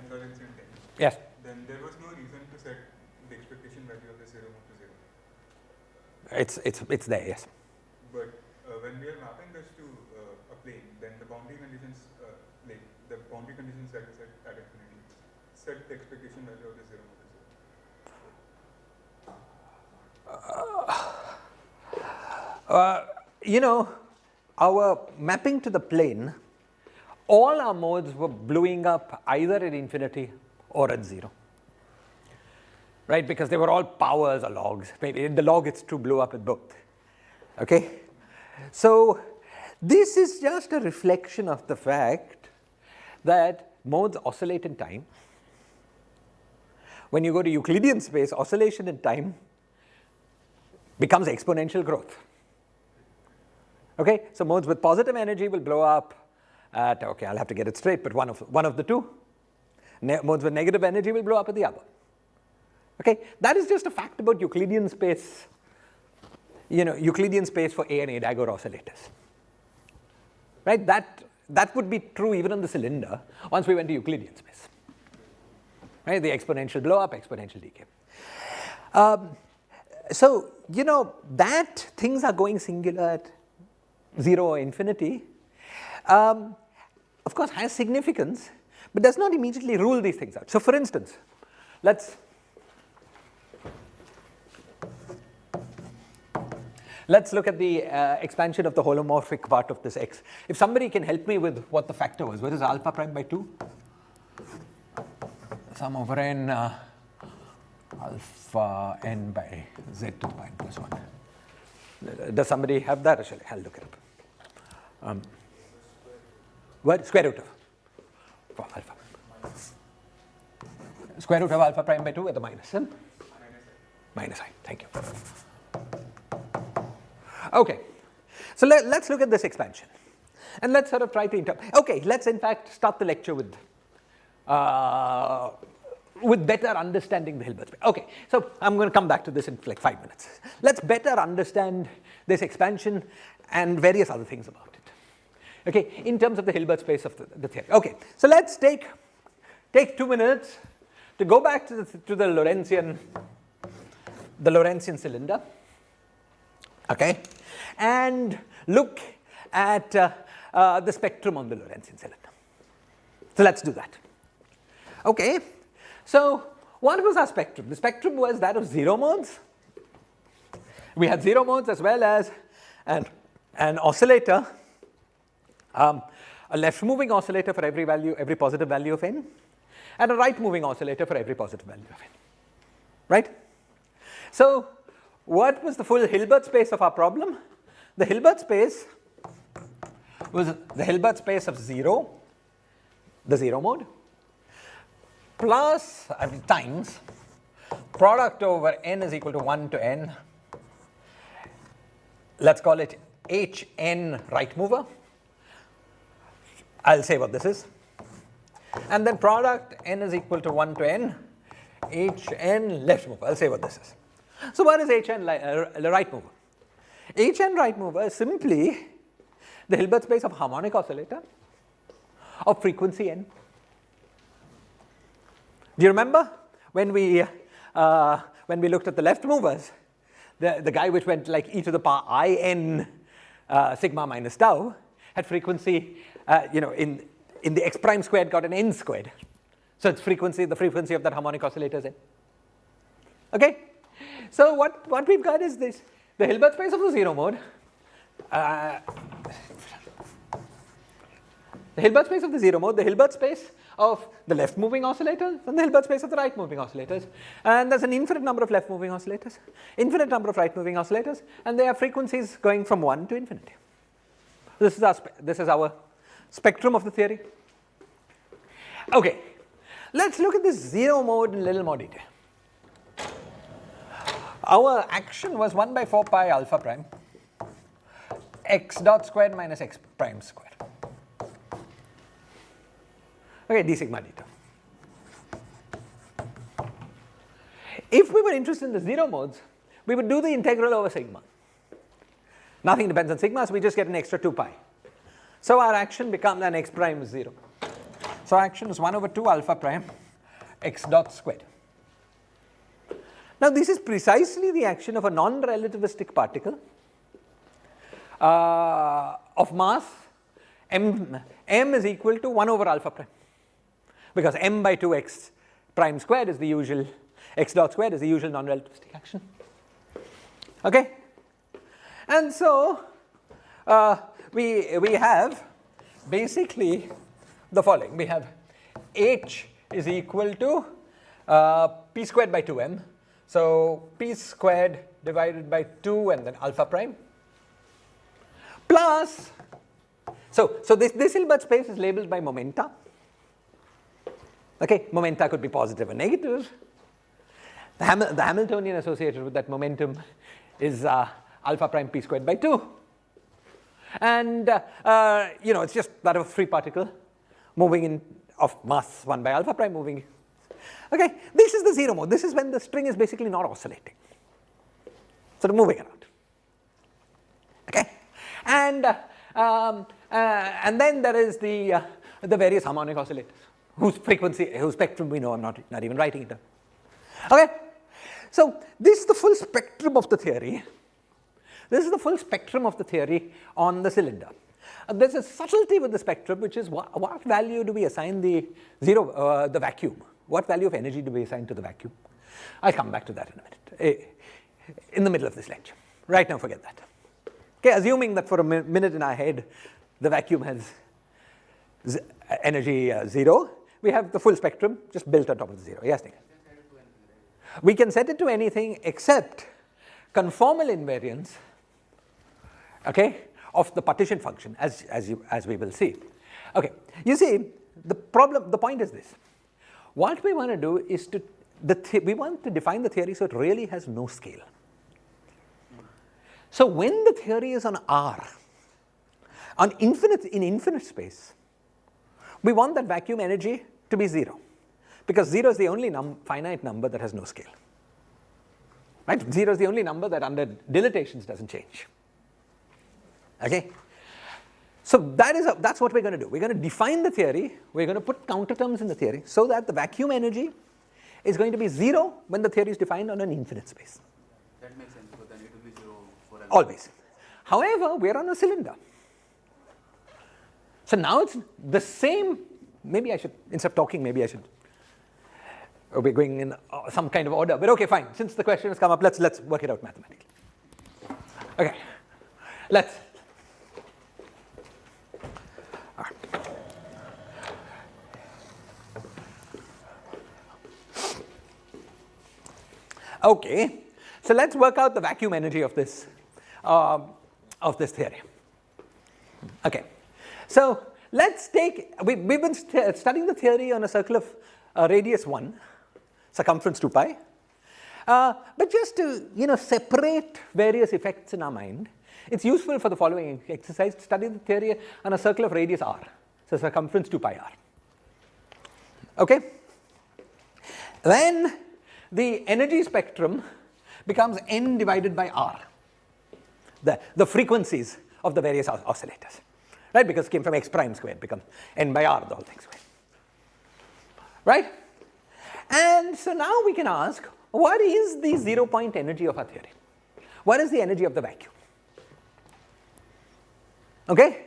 concurrency in time, yes, then there was no reason to set the expectation value of the zero mode to 0. it's there, yes. But when we are mapping this to a plane, then the boundary conditions, like the boundary conditions that we set at infinity, set the expectation value of the zero mode to 0. You know, our mapping to the plane, all our modes were blowing up either at infinity or at 0. Right, because they were all powers or logs. Maybe in the log it's to blow up at both. Okay? So this is just a reflection of the fact that modes oscillate in time. When you go to Euclidean space, oscillation in time becomes exponential growth. Okay? So modes with positive energy will blow up at, okay, I'll have to get it straight, but one of the two. Modes with negative energy will blow up at the other. Okay, that is just a fact about Euclidean space, you know, Euclidean space for A and A-Dagger oscillators. Right, that would be true even on the cylinder once we went to Euclidean space. Right, the exponential blow up, exponential decay. So, you know, that things are going singular at 0 or infinity, of course has significance, but does not immediately rule these things out. So for instance, let's look at the expansion of the holomorphic part of this X. If somebody can help me with what the factor was, what is alpha prime by 2? Sum over n alpha n by z to the power n plus 1. Does somebody have that, or shall I look it up? What? Square root of alpha. Square root of alpha prime by 2 at the minus n? Minus I, thank you. Okay, so let's look at this expansion. And let's sort of try to okay, let's in fact start the lecture with better understanding the Hilbert space. Okay, so I'm going to come back to this in like 5 minutes. Let's better understand this expansion and various other things about it. Okay, in terms of the Hilbert space of the theory. Okay, so let's take 2 minutes to go back to the Lorentzian cylinder. Okay, and look at the spectrum on the Lorentzian cylinder. So let's do that. Okay, so what was our spectrum? The spectrum was that of 0 modes. We had 0 modes as well as an oscillator, a left moving oscillator for every positive value of n, and a right moving oscillator for every positive value of n. Right? So what was the full Hilbert space of our problem? The Hilbert space was the Hilbert space of 0, the 0 mode, plus times product over n is equal to 1 to n. Let's call it Hn right mover. I'll say what this is. And then product n is equal to 1 to n, Hn left mover. I'll say what this is. So what is Hn right mover? Hn right mover is simply the Hilbert space of harmonic oscillator of frequency n. Do you remember when we looked at the left movers, the guy which went like e to the power in sigma minus tau had frequency, in the x prime squared got an n squared. So it's frequency, the frequency of that harmonic oscillator is n. Okay? So what we've got is this, the Hilbert space of the 0 mode, the Hilbert space of the 0 mode, the Hilbert space of the left moving oscillators, and the Hilbert space of the right moving oscillators. And there's an infinite number of left moving oscillators, infinite number of right moving oscillators, and they have frequencies going from 1 to infinity. This is our spectrum of the theory. Okay, let's look at this 0 mode in a little more detail. Our action was 1 by 4 pi alpha prime x dot squared minus x prime squared. Okay, d sigma deta. If we were interested in the 0 modes, we would do the integral over sigma. Nothing depends on sigma, so we just get an extra 2 pi. So our action becomes an x prime is 0. So action is 1 over 2 alpha prime x dot squared. Now this is precisely the action of a non-relativistic particle of mass m is equal to 1 over alpha prime, because m by 2 x prime squared is the usual, x dot squared is the usual non-relativistic action. Okay, and so we have basically the following. We have h is equal to p squared by 2m. So p squared divided by 2 and then alpha prime plus, so this Hilbert space is labeled by momenta. Okay, momenta could be positive or negative. The Hamiltonian associated with that momentum is alpha prime p squared by 2. And it's just that of a free particle moving in of mass 1 by alpha prime moving. Okay, this is the zero mode. This is when the string is basically not oscillating, sort of moving around. Okay, and then there is the various harmonic oscillators whose frequency, whose spectrum we know. I'm not even writing it down. Okay, so this is the full spectrum of the theory. This is the full spectrum of the theory on the cylinder. There's a subtlety with the spectrum, which is what value do we assign the vacuum? What value of energy do we assign to the vacuum? I'll come back to that in a minute, in the middle of this lecture. Right now, forget that. Okay, assuming that for a minute in our head, the vacuum has energy 0, we have the full spectrum just built on top of the 0. Yes, Nick? We can set it to anything except conformal invariance, okay, of the partition function, as we will see. Okay, you see, the point is this. What we want to do is we want to define the theory so it really has no scale. So when the theory is on R, in infinite space, we want that vacuum energy to be 0, because 0 is the only finite number that has no scale. Right? 0 is the only number that under dilatations doesn't change. Okay? So that's what we're going to do. We're going to define the theory. We're going to put counterterms in the theory so that the vacuum energy is going to be 0 when the theory is defined on an infinite space. That makes sense, but then it will be 0 forever. Always. However, we're on a cylinder. So now it's the same. Maybe I should, instead of talking, maybe I should. We're going in some kind of order. But okay, fine. Since the question has come up, let's work it out mathematically. Okay. Let's. Okay, so let's work out the vacuum energy of this theory. Okay, so let's take, we've been studying the theory on a circle of radius 1, circumference 2 pi. But just to separate various effects in our mind, it's useful for the following exercise to study the theory on a circle of radius r, so circumference 2 pi r. Okay, then the energy spectrum becomes n divided by r, the frequencies of the various oscillators, right? Because it came from x prime squared, becomes n by r, the whole thing squared, right? And so now we can ask, what is the 0-point energy of our theory? What is the energy of the vacuum? Okay,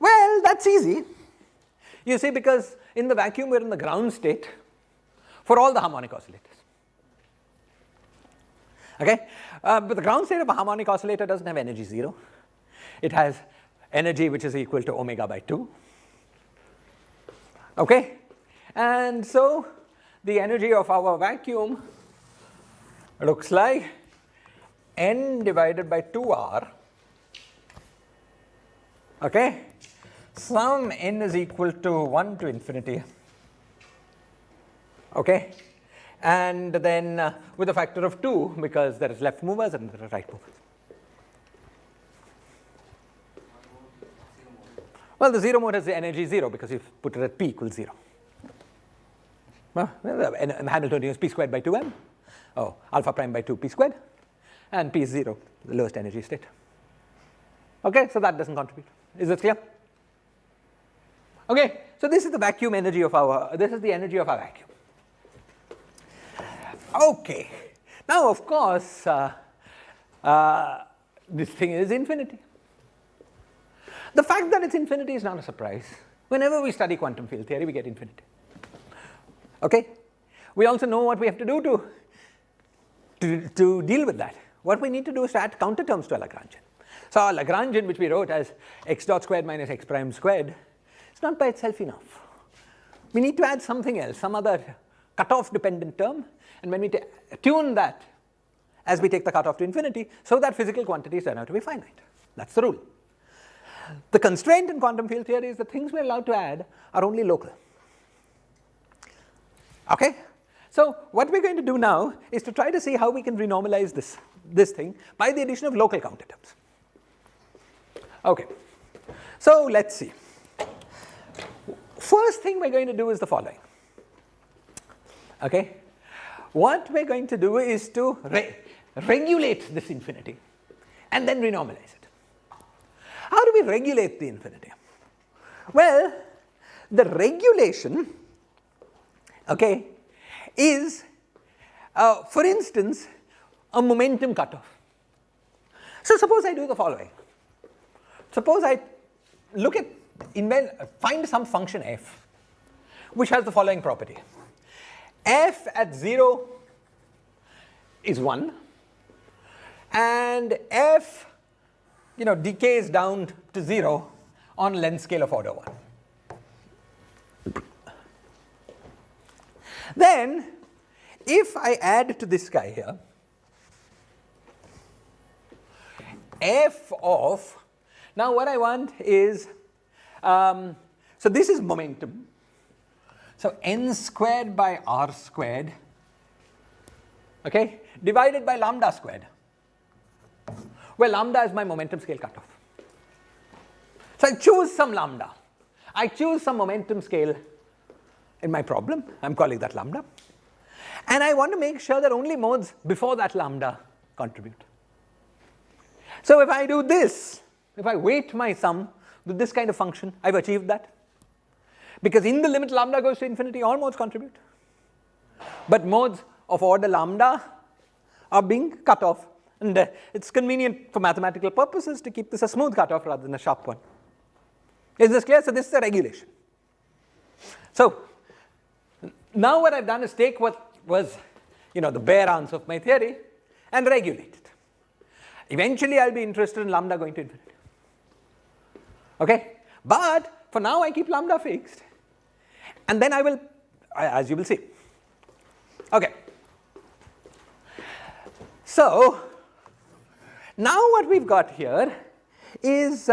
well, that's easy. You see, because in the vacuum we're in the ground state for all the harmonic oscillators. Okay, but the ground state of a harmonic oscillator doesn't have energy 0. It has energy which is equal to omega by 2. Okay, and so the energy of our vacuum looks like n divided by 2r. Okay, some n is equal to 1 to infinity. Okay, and then with a factor of 2, because there is left movers and there are right movers. Well, the 0 mode has the energy 0 because you've put it at p equals 0. Well, Hamiltonian is p squared by 2m. Oh, alpha prime by 2 p squared. And p is 0, the lowest energy state. Okay, so that doesn't contribute. Is it clear? Okay, so this is the vacuum energy of our, this is the energy of our vacuum. Okay, now of course, this thing is infinity. The fact that it's infinity is not a surprise. Whenever we study quantum field theory, we get infinity. Okay? We also know what we have to do to deal with that. What we need to do is to add counterterms to a Lagrangian. So our Lagrangian, which we wrote as x dot squared minus x prime squared, is not by itself enough. We need to add something else, some other cutoff dependent term, and when we tune that as we take the cutoff to infinity, so that physical quantities turn out to be finite. That's the rule. The constraint in quantum field theory is the things we're allowed to add are only local. Okay? So what we're going to do now is to try to see how we can renormalize this thing by the addition of local counterterms. Okay. So let's see. First thing we're going to do is the following. Okay? What we're going to do is to regulate this infinity and then renormalize it. How do we regulate the infinity? Well, the regulation, okay, is, for instance, a momentum cutoff. So suppose I do the following. Suppose I look at, find some function f, which has the following property. F at 0 is 1, and f decays down to 0 on length scale of order 1. Then, if I add to this guy here, f of, now what I want is, so this is momentum. So n squared by r squared, okay, divided by lambda squared, where lambda is my momentum scale cutoff. So I choose some lambda. I choose some momentum scale in my problem. I'm calling that lambda. And I want to make sure that only modes before that lambda contribute. So if I do this, if I weight my sum with this kind of function, I've achieved that. Because in the limit lambda goes to infinity, all modes contribute. But modes of order lambda are being cut off. And it's convenient for mathematical purposes to keep this a smooth cutoff rather than a sharp one. Is this clear? So this is a regulation. So now what I've done is take what was the bare answer of my theory and regulate it. Eventually I'll be interested in lambda going to infinity. Okay? But for now I keep lambda fixed. And then I will, as you will see. Okay. So now what we've got here is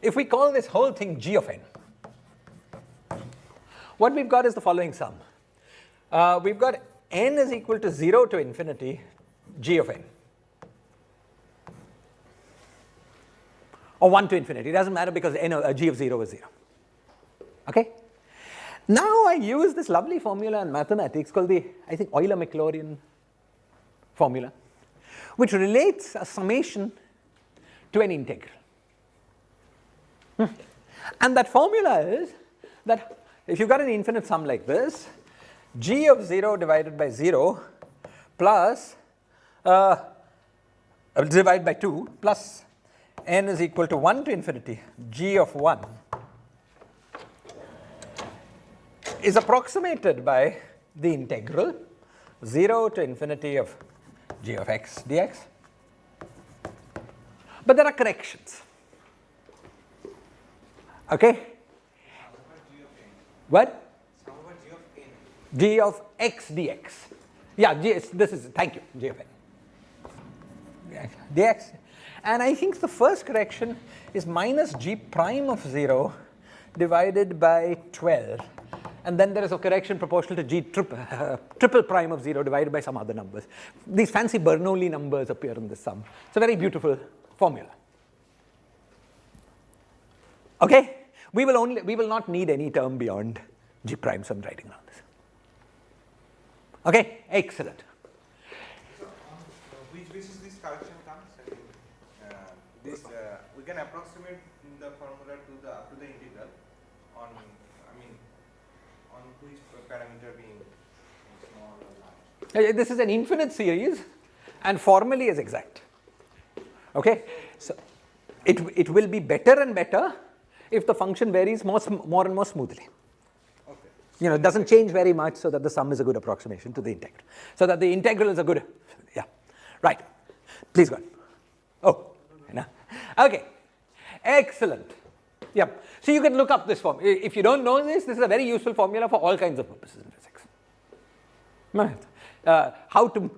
if we call this whole thing g of n, what we've got is the following sum. We've got n is equal to 0 to infinity g of n. Or 1 to infinity, it doesn't matter because g of 0 is 0. Okay? Now I use this lovely formula in mathematics called the, I think, Euler-Maclaurin formula, which relates a summation to an integral. And that formula is that if you've got an infinite sum like this, g of 0 divided by 0 plus divided by 2 plus n is equal to 1 to infinity g of 1 is approximated by the integral 0 to infinity of g of x dx. But there are corrections. Okay? What? G of x dx. Yeah, this is, thank you, g of n. Dx. And I think the first correction is minus g prime of 0 divided by 12. And then there is a correction proportional to g triple prime of 0 divided by some other numbers. These fancy Bernoulli numbers appear in this sum. It's a very beautiful formula. Okay? We will not need any term beyond g prime, so I'm writing down this. Okay? Excellent. So on which basis this correction comes? this we can approximate the formula to the up to the integral on on which parameter being small or large. This is an infinite series and formally is exact. Okay, so it will be better and better if the function varies more and more smoothly. Okay. It doesn't change very much, so that the sum is a good approximation to the integral. So that the integral is a good, yeah, right. Please go on. Oh, no. Okay, excellent. Yep. So you can look up this formula. If you don't know this is a very useful formula for all kinds of purposes in physics. How to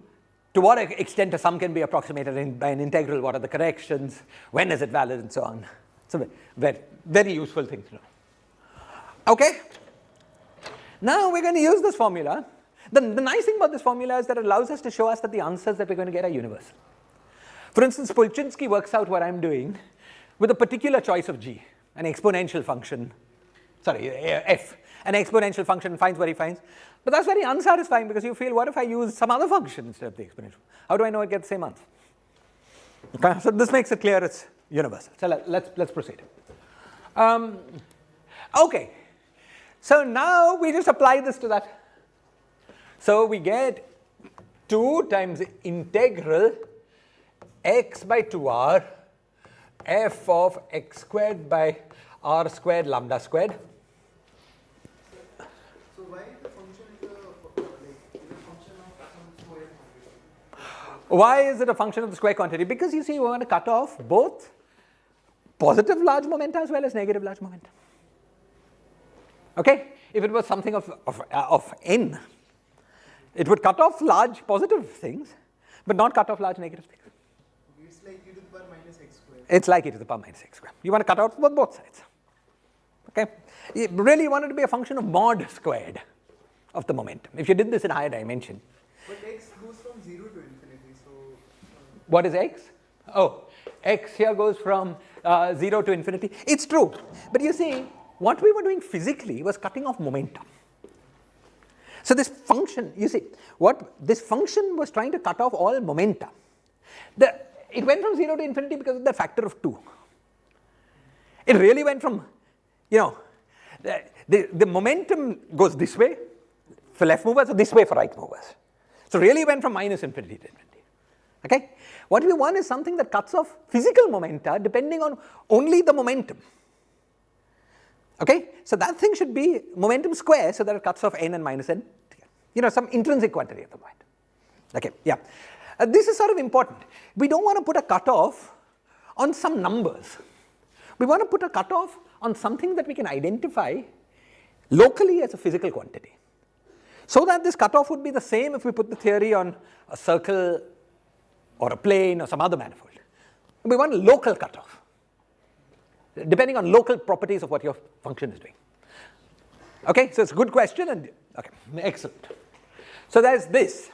what extent a sum can be approximated by an integral, what are the corrections, when is it valid, and so on. It's a very, very useful thing to know. Okay? Now we're going to use this formula. The nice thing about this formula is that it allows us to show us that the answers that we're going to get are universal. For instance, Polchinski works out what I'm doing with a particular choice of g, an exponential function, f, an exponential function, finds what he finds. But that's very unsatisfying because you feel, what if I use some other function instead of the exponential? How do I know it gets the same answer? Okay, so this makes it clear it's universal. So let's proceed. Okay, so now we just apply this to that. So we get 2 times integral x by 2r f of x squared by r squared lambda squared. So why the function is a function of some square quantity? Why is it a function of the square quantity? Because you see, we want to cut off both positive large momenta as well as negative large momenta. Okay? If it was something of n, it would cut off large positive things, but not cut off large negative things. It's like e to the power minus x squared. It's like e to the power minus x squared. You want to cut out both sides. Okay? You really want it to be a function of mod squared of the momentum. If you did this in higher dimension. But x goes from 0 to infinity, so... What is x? Oh, x here goes from 0 to infinity. It's true. But you see, what we were doing physically was cutting off momentum. So this function, you see, what this function was trying to cut off all momenta. It went from 0 to infinity because of the factor of 2. It really went from, the momentum goes this way for left movers or this way for right movers. So really went from minus infinity to infinity. Okay? What we want is something that cuts off physical momenta depending on only the momentum. Okay? So that thing should be momentum square so that it cuts off n and minus n together. Some intrinsic quantity at the point. Okay, yeah. This is sort of important. We don't want to put a cutoff on some numbers. We want to put a cutoff on something that we can identify locally as a physical quantity. So that this cutoff would be the same if we put the theory on a circle or a plane or some other manifold. We want a local cutoff, depending on local properties of what your function is doing. Okay, so it's a good question, and okay, excellent. So there's this.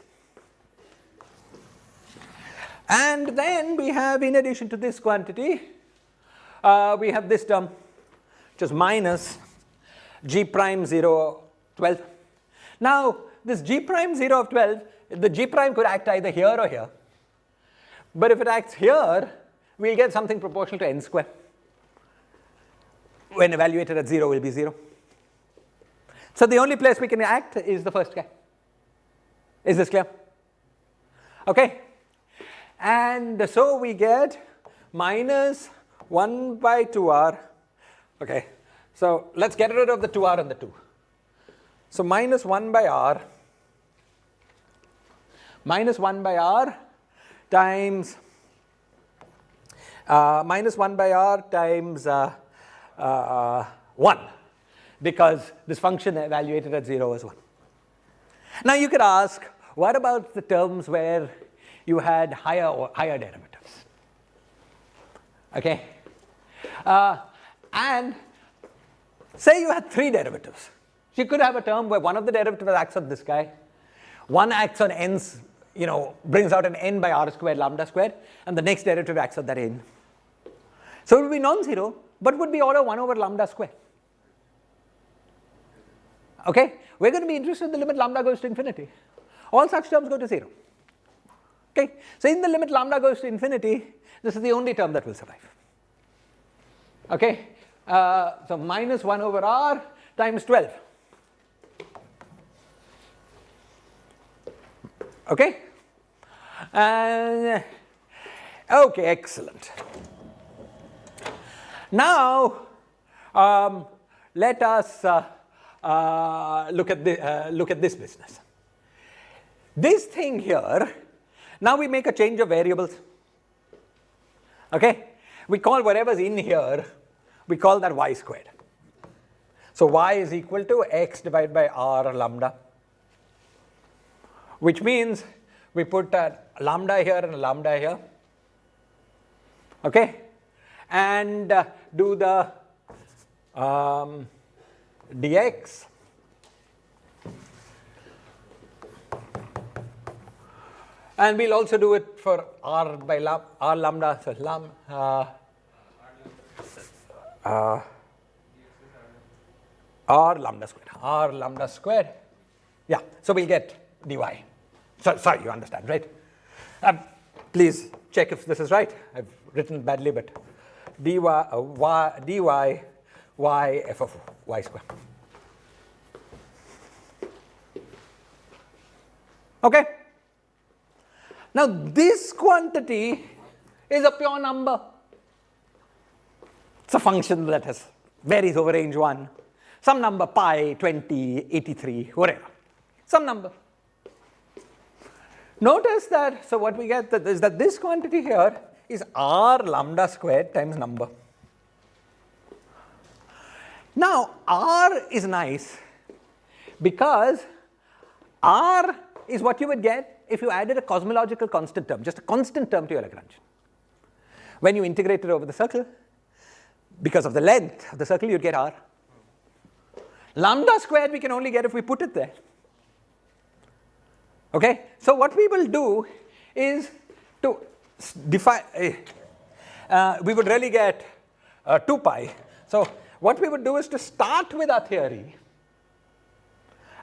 And then we have, in addition to this quantity, we have this term, which is minus g prime 0 12. Now, this g prime 0 of 12, the g prime could act either here or here. But if it acts here, we'll get something proportional to n square. When evaluated at 0, will be 0. So the only place we can act is the first guy. Is this clear? Okay. And so we get minus 1 by 2r. Okay. So let's get rid of the 2r and the 2. So minus 1 by r times minus 1 by r times 1, because this function evaluated at 0 is 1. Now you could ask, what about the terms where you had higher derivatives? Okay, and say you had 3 derivatives. You could have a term where one of the derivatives acts on this guy, one acts on n's, brings out an n by r squared lambda squared, and the next derivative acts on that n. So it would be non-zero, but would be order 1 over lambda square. Okay, we're going to be interested in the limit lambda goes to infinity. All such terms go to 0. Okay, so in the limit lambda goes to infinity, this is the only term that will survive. Okay, so minus 1 over r times 12. Okay, and okay, excellent. Now let us look at this business. This thing here, now we make a change of variables. Okay, we call whatever's in here, we call that y squared. So y is equal to x divided by r lambda, which means we put a lambda here and a lambda here. Okay, and do the dx. And we'll also do it for r by r lambda, so r lambda squared. Yeah, so we'll get dy. So, sorry, you understand, right? Please check if this is right. I've written badly, but dy y f of y squared. Okay. Now this quantity is a pure number. It's a function that varies over range 1. Some number pi, 20, 83, whatever. Some number. Notice that, so what we get is that this quantity here is r lambda squared times number. Now r is nice because r is what you would get if you added a cosmological constant term, just a constant term to your Lagrangian. When you integrate it over the circle, because of the length of the circle, you'd get r. Lambda squared we can only get if we put it there. Okay, so what we will do is to define, we would really get 2 pi. So what we would do is to start with our theory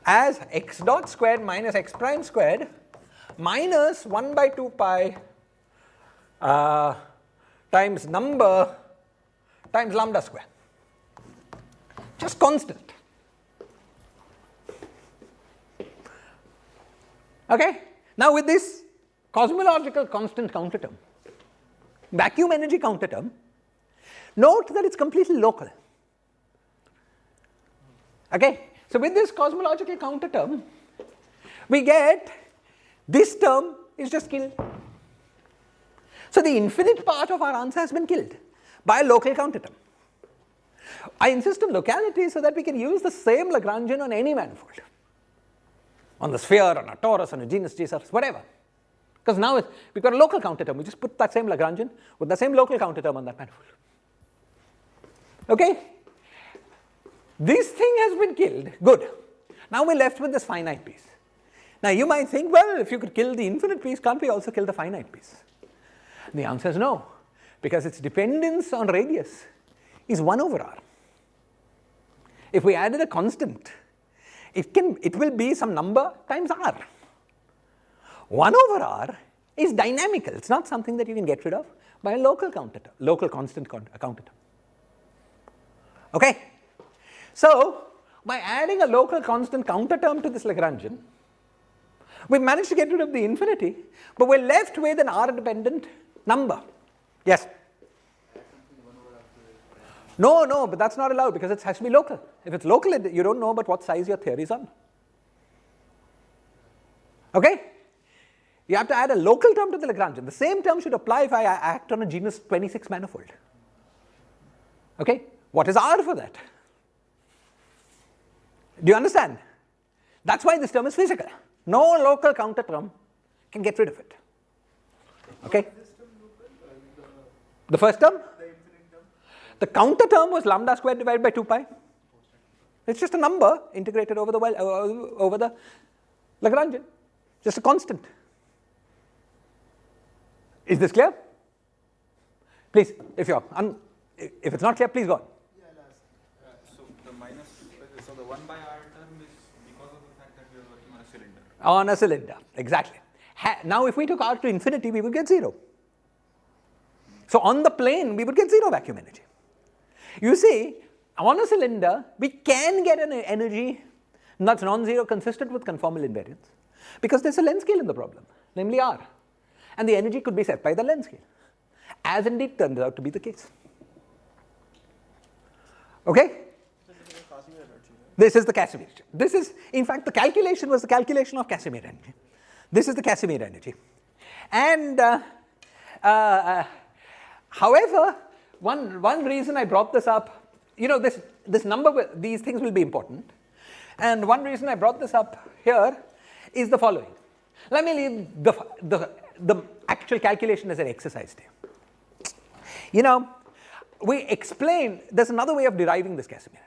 as x dot squared minus x prime squared minus 1 by 2 pi times number times lambda square. Just constant. Okay? Now with this cosmological constant counter term, vacuum energy counter term, note that it's completely local. Okay? So with this cosmological counter term, we get this term is just killed. So the infinite part of our answer has been killed by a local counter term. I insist on locality so that we can use the same Lagrangian on any manifold. On the sphere, on a torus, on a genus G surface, whatever. Because now we've got a local counter term. We just put that same Lagrangian with the same local counter term on that manifold. Okay? This thing has been killed. Good. Now we're left with this finite piece. Now you might think, well, if you could kill the infinite piece, can't we also kill the finite piece? The answer is no, because its dependence on radius is 1 over r. If we added a constant, it will be some number times r. 1 over r is dynamical. It's not something that you can get rid of by a local counter term, local constant counter term. Okay? So, by adding a local constant counter term to this Lagrangian, we managed to get rid of the infinity, but we're left with an r-dependent number. Yes? No, but that's not allowed because it has to be local. If it's local, you don't know about what size your theory is on. Okay? You have to add a local term to the Lagrangian. The same term should apply if I act on a genus 26 manifold. Okay? What is r for that? Do you understand? That's why this term is physical. No local counter term can get rid of it. Okay? The first term? The counter term was lambda squared divided by 2 pi. It's just a number integrated over the Lagrangian. Just a constant. Is this clear? Please, if it's not clear, please go on. So the 1 by r term is because of the fact that we are working on a cylinder. On a cylinder, exactly. Now if we took r to infinity, we would get 0. So on the plane, we would get 0 vacuum energy. You see, on a cylinder, we can get an energy that's non-zero consistent with conformal invariance because there's a length scale in the problem, namely r. And the energy could be set by the length scale, as indeed turns out to be the case. Okay? This is the Casimir. This is, in fact, the calculation was the calculation of Casimir energy. This is the Casimir energy. And however, one reason I brought this up, this number, these things will be important. And one reason I brought this up here is the following. Let me leave the actual calculation as an exercise to you. We explained, there's another way of deriving this Casimir.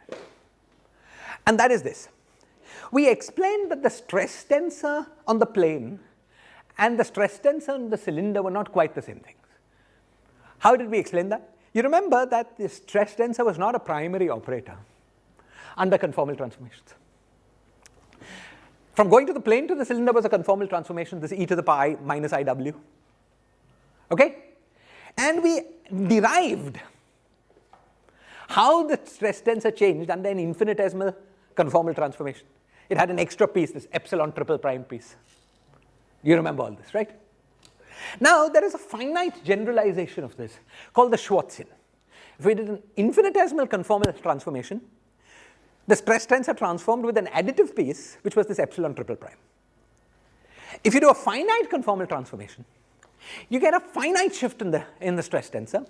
And that is this. We explained that the stress tensor on the plane and the stress tensor on the cylinder were not quite the same things. How did we explain that? You remember that the stress tensor was not a primary operator under conformal transformations. From going to the plane to the cylinder was a conformal transformation, this e to the pi minus iw. Okay? And we derived how the stress tensor changed under an infinitesimal conformal transformation. It had an extra piece, this epsilon triple prime piece. You remember all this, right? Now, there is a finite generalization of this called the Schwarzian. If we did an infinitesimal conformal transformation, the stress tensor transformed with an additive piece, which was this epsilon triple prime. If you do a finite conformal transformation, you get a finite shift in the stress tensor.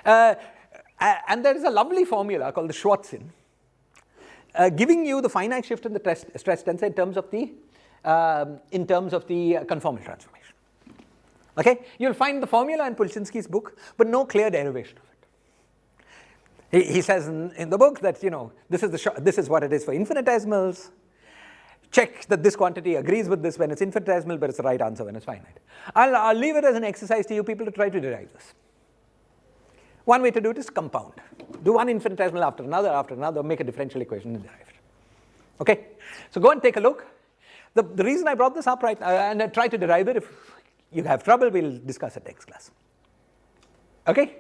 And there is a lovely formula called the Schwarzian, giving you the finite shift in the stress tensor in terms of the conformal transformation. Okay, you'll find the formula in Pulczynski's book, but no clear derivation of it. He says in the book that this is what it is for infinitesimals. Check that this quantity agrees with this when it's infinitesimal, but it's the right answer when it's finite. I'll leave it as an exercise to you people to try to derive this. One way to do it is compound. Do one infinitesimal after another, make a differential equation and derive it. Okay? So go and take a look. The reason I brought this up and I try to derive it, if you have trouble, we'll discuss it next class. Okay?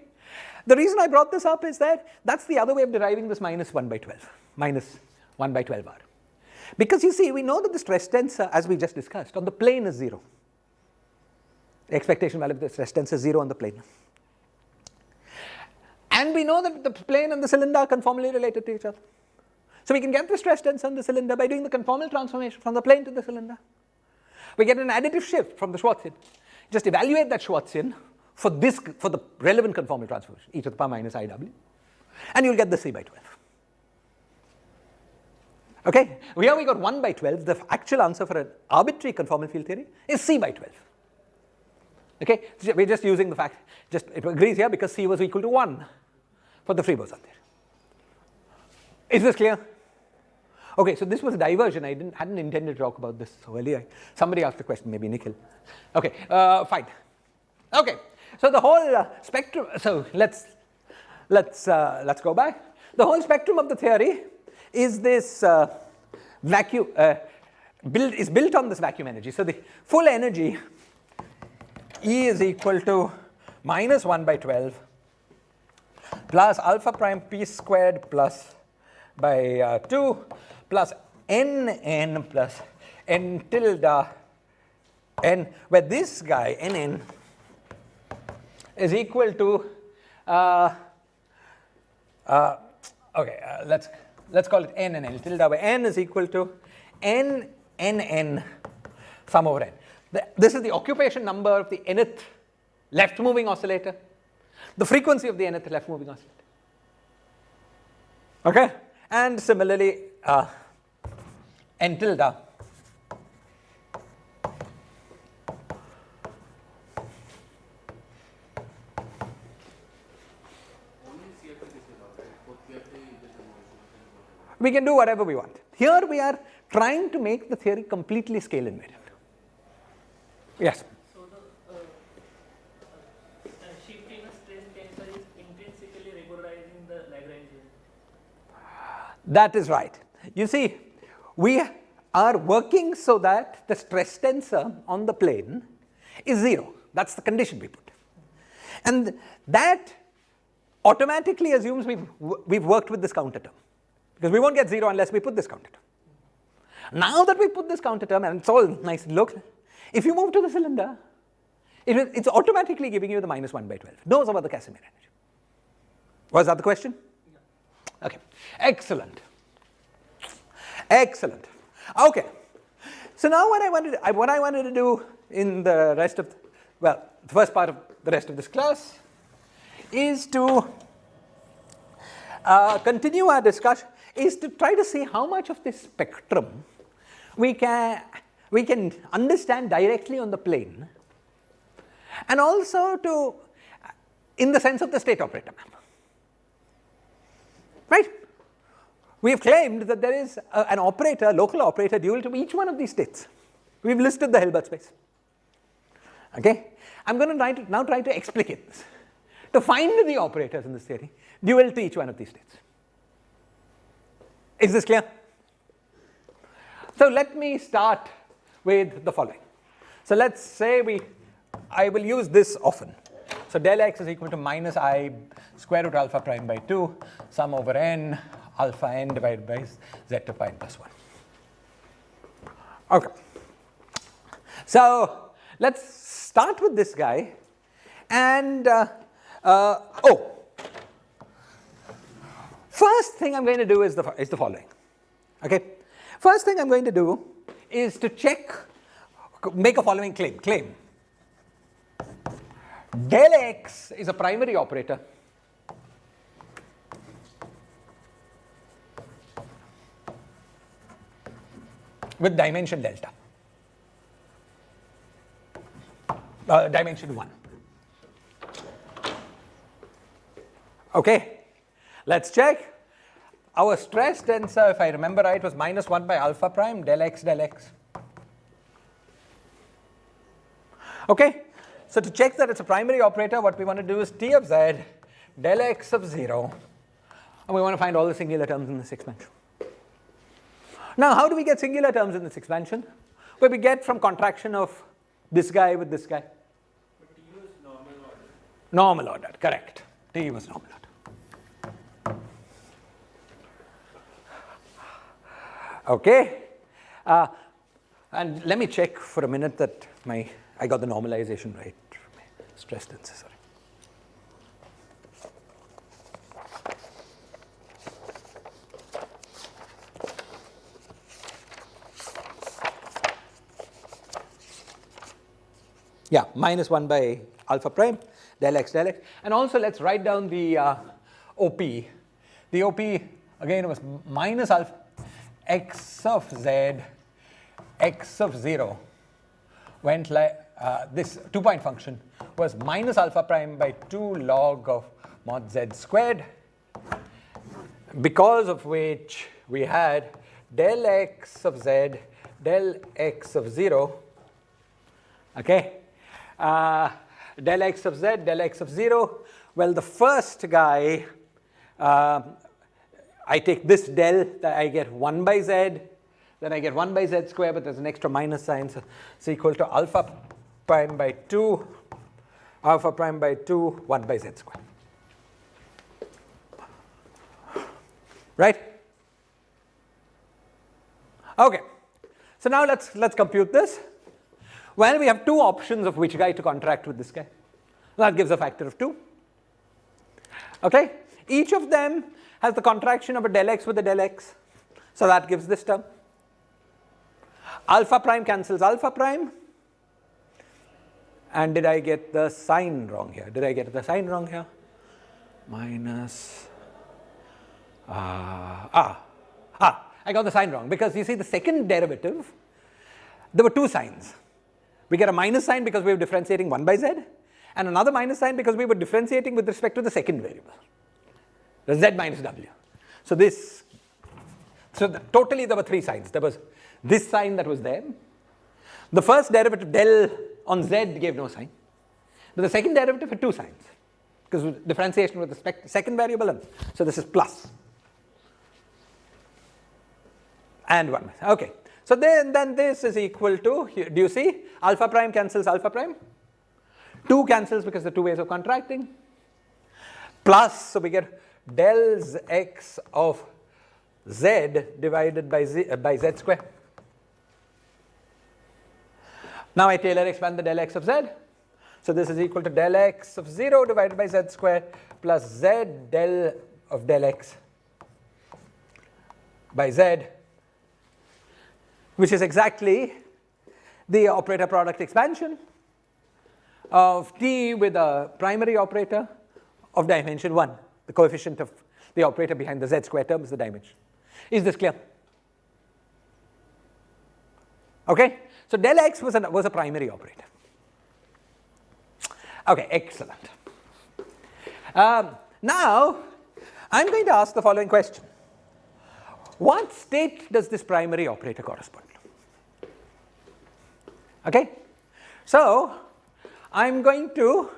The reason I brought this up is that that's the other way of deriving this minus 1 by 12, minus 1 by 12r. Because you see, we know that the stress tensor, as we just discussed, on the plane is 0. The expectation value of the stress tensor is 0 on the plane. And we know that the plane and the cylinder are conformally related to each other. So we can get the stress tensor on the cylinder by doing the conformal transformation from the plane to the cylinder. We get an additive shift from the Schwarzian. Just evaluate that Schwarzian for the relevant conformal transformation, e to the power minus iw, and you'll get the c by 12. Okay, here we got 1 by 12. The actual answer for an arbitrary conformal field theory is c by 12. Okay, so we're just using the fact, it agrees here because c was equal to 1 for the free boson theory. Is this clear? Okay, so this was a diversion. I hadn't intended to talk about this so earlier. Somebody asked a question, maybe Nikhil. Okay, fine. Okay, so the whole spectrum. So let's go back. The whole spectrum of the theory is this vacuum is built on this vacuum energy. So the full energy E is equal to minus 1 by 12 plus alpha prime p squared plus by 2 plus nn plus n tilde n, where this guy nn is equal to let's call it n and n tilde, where n is equal to n sum over n. This is the occupation number of the nth left moving oscillator, the frequency of the nth left moving oscillator. Okay, and similarly n tilde we can do whatever we want. Here we are trying to make the theory completely scale invariant. Yes? So the shift in a stress tensor is intrinsically regularizing the Lagrangian. That is right. You see, are working so that the stress tensor on the plane is 0. That's the condition we put. And that automatically assumes we've worked with this counter term, because we won't get 0 unless we put this counter term. Now that we put this counter term, and it's all nice, look, if you move to the cylinder, it's automatically giving you the minus 1 by 12. Knows about the Casimir energy. Was that the question? Yeah. Okay. Excellent. Excellent. Okay. So now what I wanted to do in the rest of, the first part of the rest of this class is to continue our discussion, is to try to see how much of this spectrum we can understand directly on the plane, and also to, in the sense of the state operator map. Right? We have claimed that there is an operator, local operator, dual to each one of these states. We've listed the Hilbert space. Okay? I'm going to now try to explicate this, to find the operators in this theory, dual to each one of these states. Is this clear? So let me start with the following. So let's say I will use this often. So del x is equal to minus I square root alpha prime by 2, sum over n, alpha n divided by z to pi n plus 1. Okay. So let's start with this guy, and first thing I'm going to do is the following. Okay. First thing I'm going to do is to make a following claim. Del x is a primary operator with dimension delta, dimension 1. Okay, let's check. Our stress tensor, if I remember right, was minus 1 by alpha prime, del x, del x. Okay, so to check that it's a primary operator, what we want to do is T of z, del x of 0, and we want to find all the singular terms in this expansion. Now, how do we get singular terms in this expansion? Well, we get from contraction of this guy with this guy. But T was normal order. Normal order, correct. T was normal order. Okay, and let me check for a minute that I got the normalization right. Stress tensor, sorry. Yeah, minus 1 by alpha prime, del x, and also let's write down the OP. The OP again was minus alpha x of z, x of 0 went like this 2-point function was minus alpha prime by 2 log of mod z squared, because of which we had del x of z, del x of 0, okay, del x of z, del x of 0. Well, the first guy, I take this del, that I get 1 by z, then I get 1 by z square, but there's an extra minus sign, so it's equal to alpha prime by 2, 1 by z square. Right? Okay. So now let's compute this. Well, we have two options of which guy to contract with this guy. That gives a factor of 2. Okay? Each of them has the contraction of a del x with a del x. So that gives this term. Alpha prime cancels alpha prime. And did I get the sign wrong here? Minus. I got the sign wrong, because you see the second derivative, there were two signs. We get a minus sign because we were differentiating 1 by z, and another minus sign because we were differentiating with respect to the second variable, the z minus w. Totally there were 3 signs. There was this sign that was there. The first derivative del on z gave no sign, but the second derivative had 2 signs, because differentiation with respect to the second variable, and so this is plus. And 1. Okay. So then this is equal to, do you see, alpha prime cancels alpha prime, 2 cancels because the two ways of contracting, plus, so we get del x of z divided by z square. Now I Taylor expand the del x of z. So this is equal to del x of 0 divided by z square plus z del of del x by z, which is exactly the operator product expansion of T with a primary operator of dimension 1. The coefficient of the operator behind the z square term is the dimension. Is this clear? Okay, so del x was a primary operator. Okay, excellent. Now, I'm going to ask the following question. What state does this primary operator correspond to? Okay, so I'm going to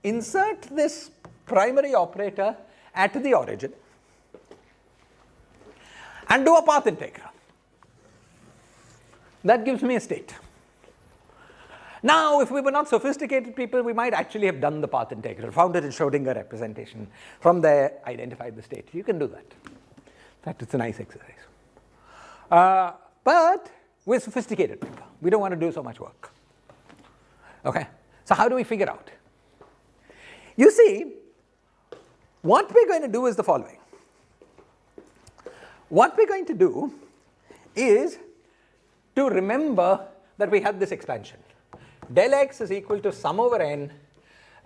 insert this primary operator at the origin and do a path integral. That gives me a state. Now, if we were not sophisticated people, we might actually have done the path integral, found it in Schrodinger representation, from there identified the state. You can do that. In fact, it's a nice exercise. But we're sophisticated people. We don't want to do so much work. Okay, so how do we figure out? You see, what we're going to do is the following. What we're going to do is to remember that we had this expansion. Del x is equal to sum over n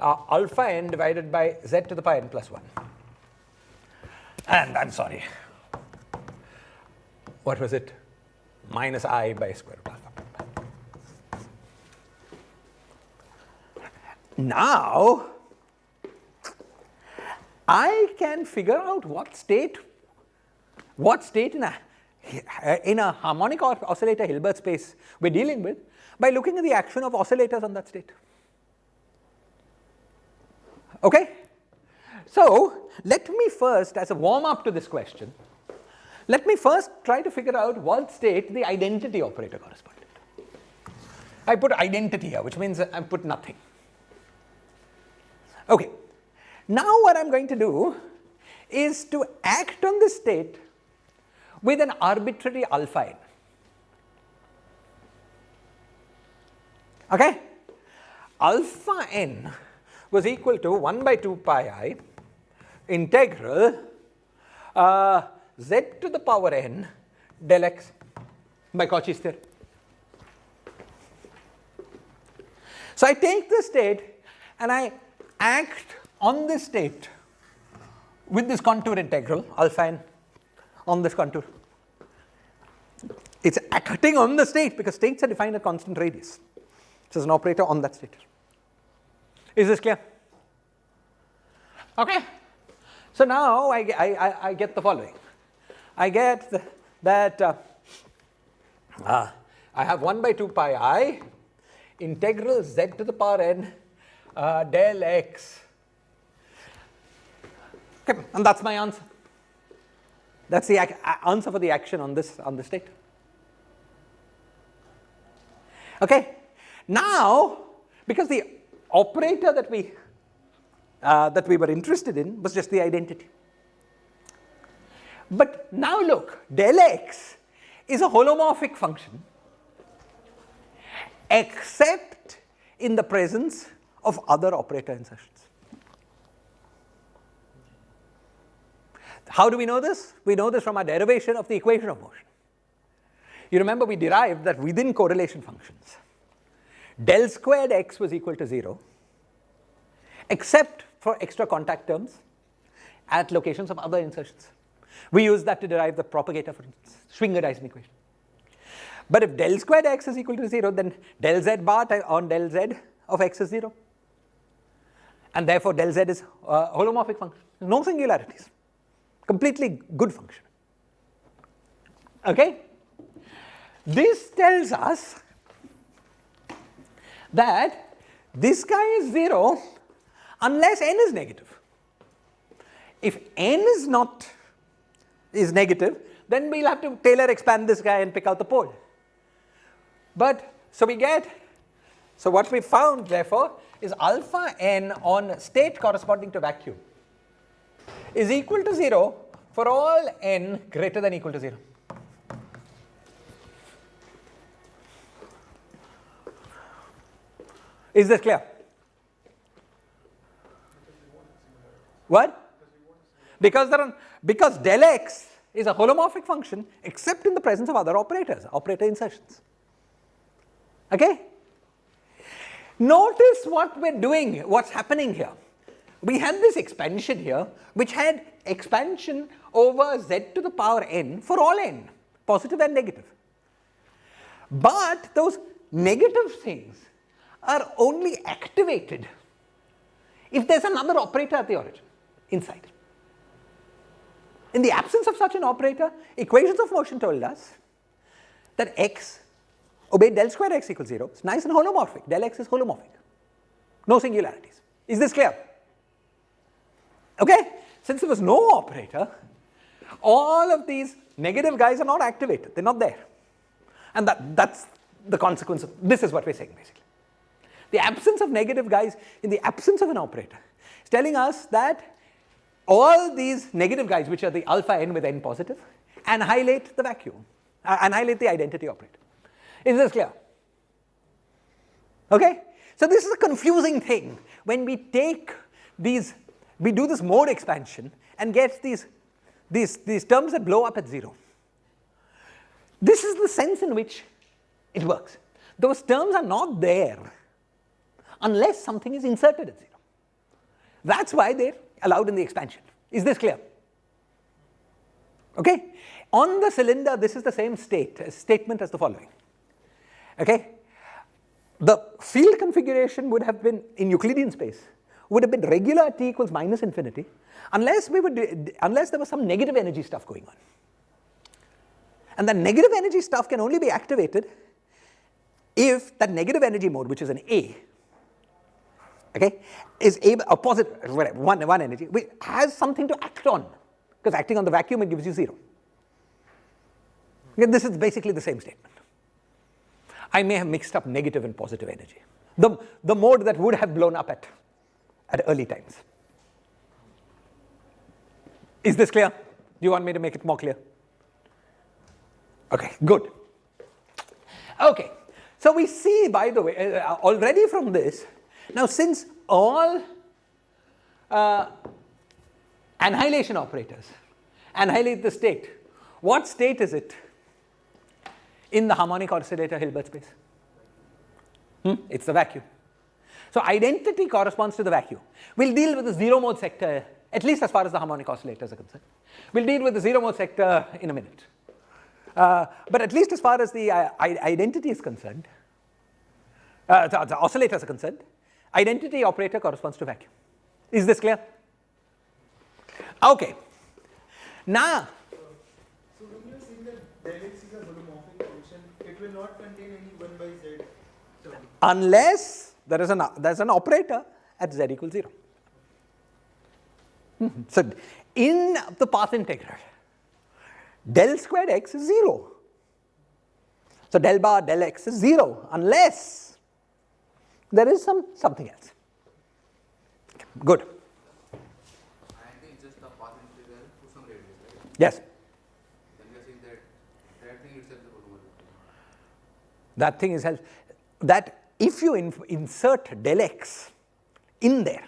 alpha n divided by z to the power n plus 1. And I'm sorry, what was it? Minus I by square root alpha. Now, I can figure out what state in a harmonic oscillator Hilbert space we're dealing with by looking at the action of oscillators on that state. Okay? So, let me first, as a warm-up to this question, let me first try to figure out what state the identity operator corresponded to. I put identity here, which means I put nothing. Okay. Now what I'm going to do is to act on this state with an arbitrary alpha n. Okay? Alpha n was equal to 1 by 2 pi I integral z to the power n del x by Cauchy's theorem. So I take this state and I act on this state with this contour integral alpha n on this contour. It's acting on the state because states are defined at constant radius. So it's an operator on that state. Is this clear? Okay. So now I get the following. I get that I have 1 by 2 pi I integral z to the power n del x. Okay, and that's my answer. That's the answer for the action on this state. Okay. Now, because the operator that we were interested in was just the identity. But now look, del x is a holomorphic function except in the presence of other operator insertions. How do we know this? We know this from our derivation of the equation of motion. You remember we derived that within correlation functions, del squared x was equal to 0 except for extra contact terms at locations of other insertions. We use that to derive the propagator, for instance, Schwinger-Dyson equation. But if del squared x is equal to 0, then del z bar on del z of x is 0. And therefore del z is a holomorphic function. No singularities. Completely good function. Okay? This tells us that this guy is 0 unless n is negative. If n is negative, then we'll have to Taylor expand this guy and pick out the pole. But, so what we found therefore is alpha n on state corresponding to vacuum is equal to 0 for all n greater than equal to 0. Is this clear? What? Because del x is a holomorphic function except in the presence of other operators, operator insertions. Okay? Notice what we're doing, what's happening here. We had this expansion here, which had expansion over z to the power n for all n, positive and negative. But those negative things are only activated if there's another operator at the origin, inside. In the absence of such an operator, equations of motion told us that x obeyed del square x equals 0. It's nice and holomorphic. Del x is holomorphic. No singularities. Is this clear? Okay? Since there was no operator, all of these negative guys are not activated. They're not there. And that's the consequence of, this is what we're saying basically. The absence of negative guys in the absence of an operator is telling us that all these negative guys, which are the alpha n with n positive, annihilate the vacuum, annihilate the identity operator. Is this clear? Okay? So this is a confusing thing when we take these, we do this mode expansion and get these terms that blow up at 0. This is the sense in which it works. Those terms are not there unless something is inserted at 0. That's why they're allowed in the expansion. Is this clear? Okay? On the cylinder, this is the same statement as the following. Okay? The field configuration would have been, in Euclidean space, would have been regular at t equals minus infinity unless there was some negative energy stuff going on. And that negative energy stuff can only be activated if that negative energy mode, which is an A, okay, is able, a positive, whatever, one energy, which has something to act on, because acting on the vacuum, it gives you 0. Okay, this is basically the same statement. I may have mixed up negative and positive energy. The mode that would have blown up at early times. Is this clear? Do you want me to make it more clear? Okay, good. Okay, so we see, by the way, already from this, now since all annihilation operators annihilate the state, what state is it in the harmonic oscillator Hilbert space? It's the vacuum. So identity corresponds to the vacuum. We'll deal with the zero mode sector, at least as far as the harmonic oscillators are concerned. We'll deal with the zero mode sector in a minute. But at least as far as the identity is concerned, the oscillators are concerned, identity operator corresponds to vacuum. Is this clear? Okay. Now, so when you're saying that del x is a holomorphic function, it will not contain any 1 by z term. Unless there's an operator at z equals 0. So in the path integral, del squared x is 0. So del bar del x is 0 unless there is something else. Okay, good. I think just the path integral to some radius, right? Yes. Then we are saying that thing itself is holomorphic. That thing is that if you insert del x in there,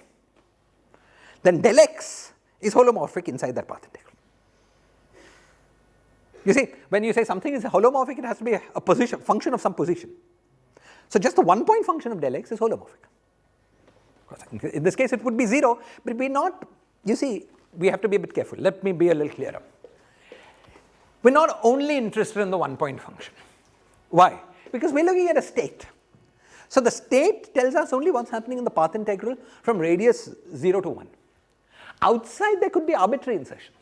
then del x is holomorphic inside that path integral. You see, when you say something is holomorphic, it has to be a position, function of some position. So just the 1-point function of del x is holomorphic. In this case, it would be 0, but it would not, you see, we have to be a bit careful. Let me be a little clearer. We're not only interested in the 1-point function. Why? Because we're looking at a state. So the state tells us only what's happening in the path integral from radius 0 to 1. Outside, there could be arbitrary insertions.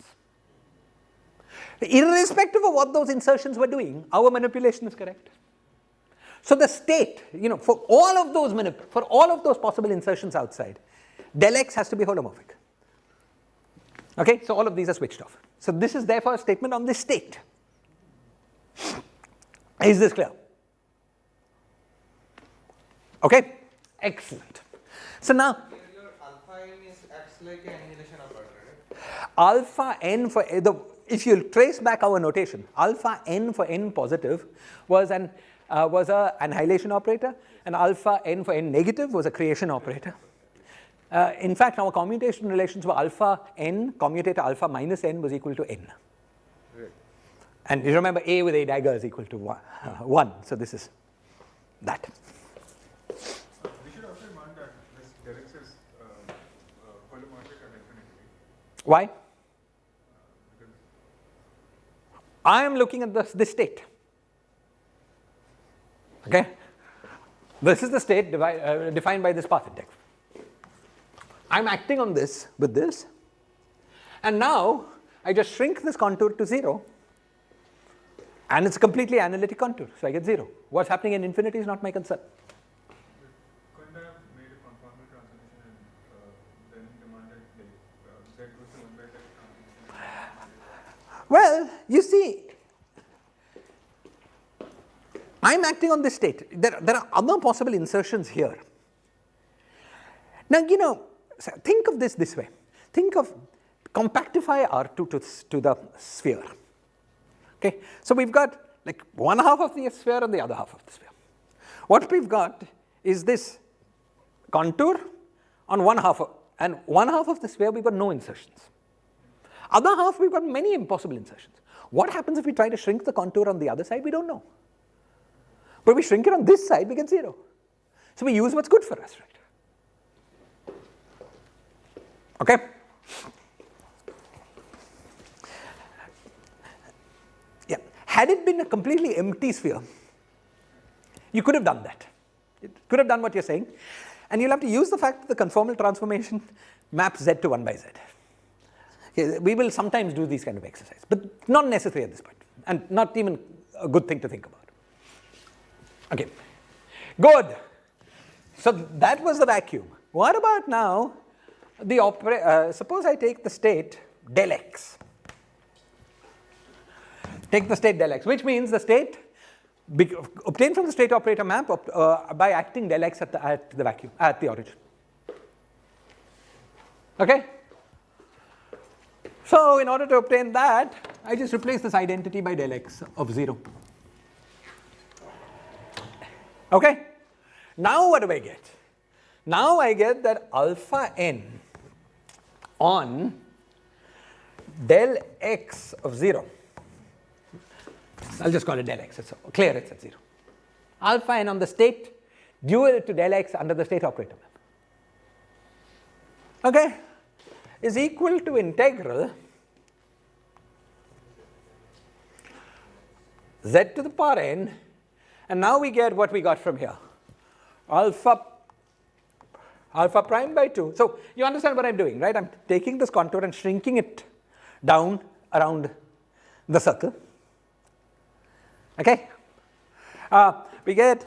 Irrespective of what those insertions were doing, our manipulation is correct. So the state, for all of those possible insertions outside, del x has to be holomorphic. Okay, so all of these are switched off. So this is therefore a statement on this state. Is this clear? Okay, excellent. So now Here your alpha n acts like an annihilation operator, right? alpha n for if you trace back our notation, alpha n for n positive was an annihilation operator, and alpha n for n negative was a creation operator. In fact, our commutation relations were alpha n, commutator alpha minus n was equal to n. Right. And you remember a with a dagger is equal to 1. So this is that. We should also remind that this Derrick's is holomorphic at infinity. Why? Because I am looking at this state. Okay? This is the state defined by this path integral. I'm acting on this with this, and now I just shrink this contour to 0, and it's a completely analytic contour, so I get 0. What's happening in infinity is not my concern. couldn't I have made a conformal transformation and then demanded like z goes to 1 by z transformation? Well, you see, I'm acting on this state. There are other possible insertions here. Now, you know, think of this way. Think of compactify R2 to the sphere. Okay, so we've got like one half of the sphere and the other half of the sphere. What we've got is this contour on one half, and one half of the sphere we've got no insertions. Other half we've got many impossible insertions. What happens if we try to shrink the contour on the other side? We don't know. But we shrink it on this side, we get 0. So we use what's good for us, right? Okay? Yeah. Had it been a completely empty sphere, you could have done that. It could have done what you're saying. And you'll have to use the fact that the conformal transformation maps z to 1 by z. Okay, we will sometimes do these kind of exercises, but not necessary at this point, and not even a good thing to think about. Okay, good. So that was the vacuum. What about now the suppose I take the state del x. Take the state del x, which means the state obtained from the state operator map by acting del x at the vacuum, at the origin. Okay? So in order to obtain that, I just replace this identity by del x of 0. Okay? Now what do I get? Now I get that alpha n on del x of 0. I'll just call it del x, it's clear it's at 0. Alpha n on the state dual to del x under the state operator map. Okay? Is equal to integral z to the power n, and now we get what we got from here, alpha prime by 2. So you understand what I'm doing, right? I'm taking this contour and shrinking it down around the circle. Okay? We get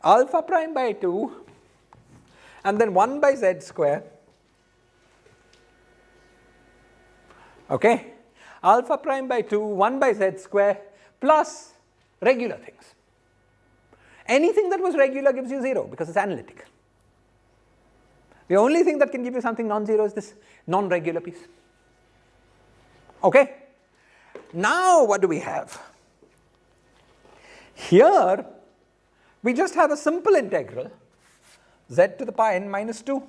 alpha prime by 2 and then 1 by z square. Okay? Alpha prime by 2, 1 by z square plus regular things. Anything that was regular gives you 0 because it's analytic. The only thing that can give you something non-zero is this non-regular piece. Okay? Now what do we have? Here we just have a simple integral z to the power n minus 2.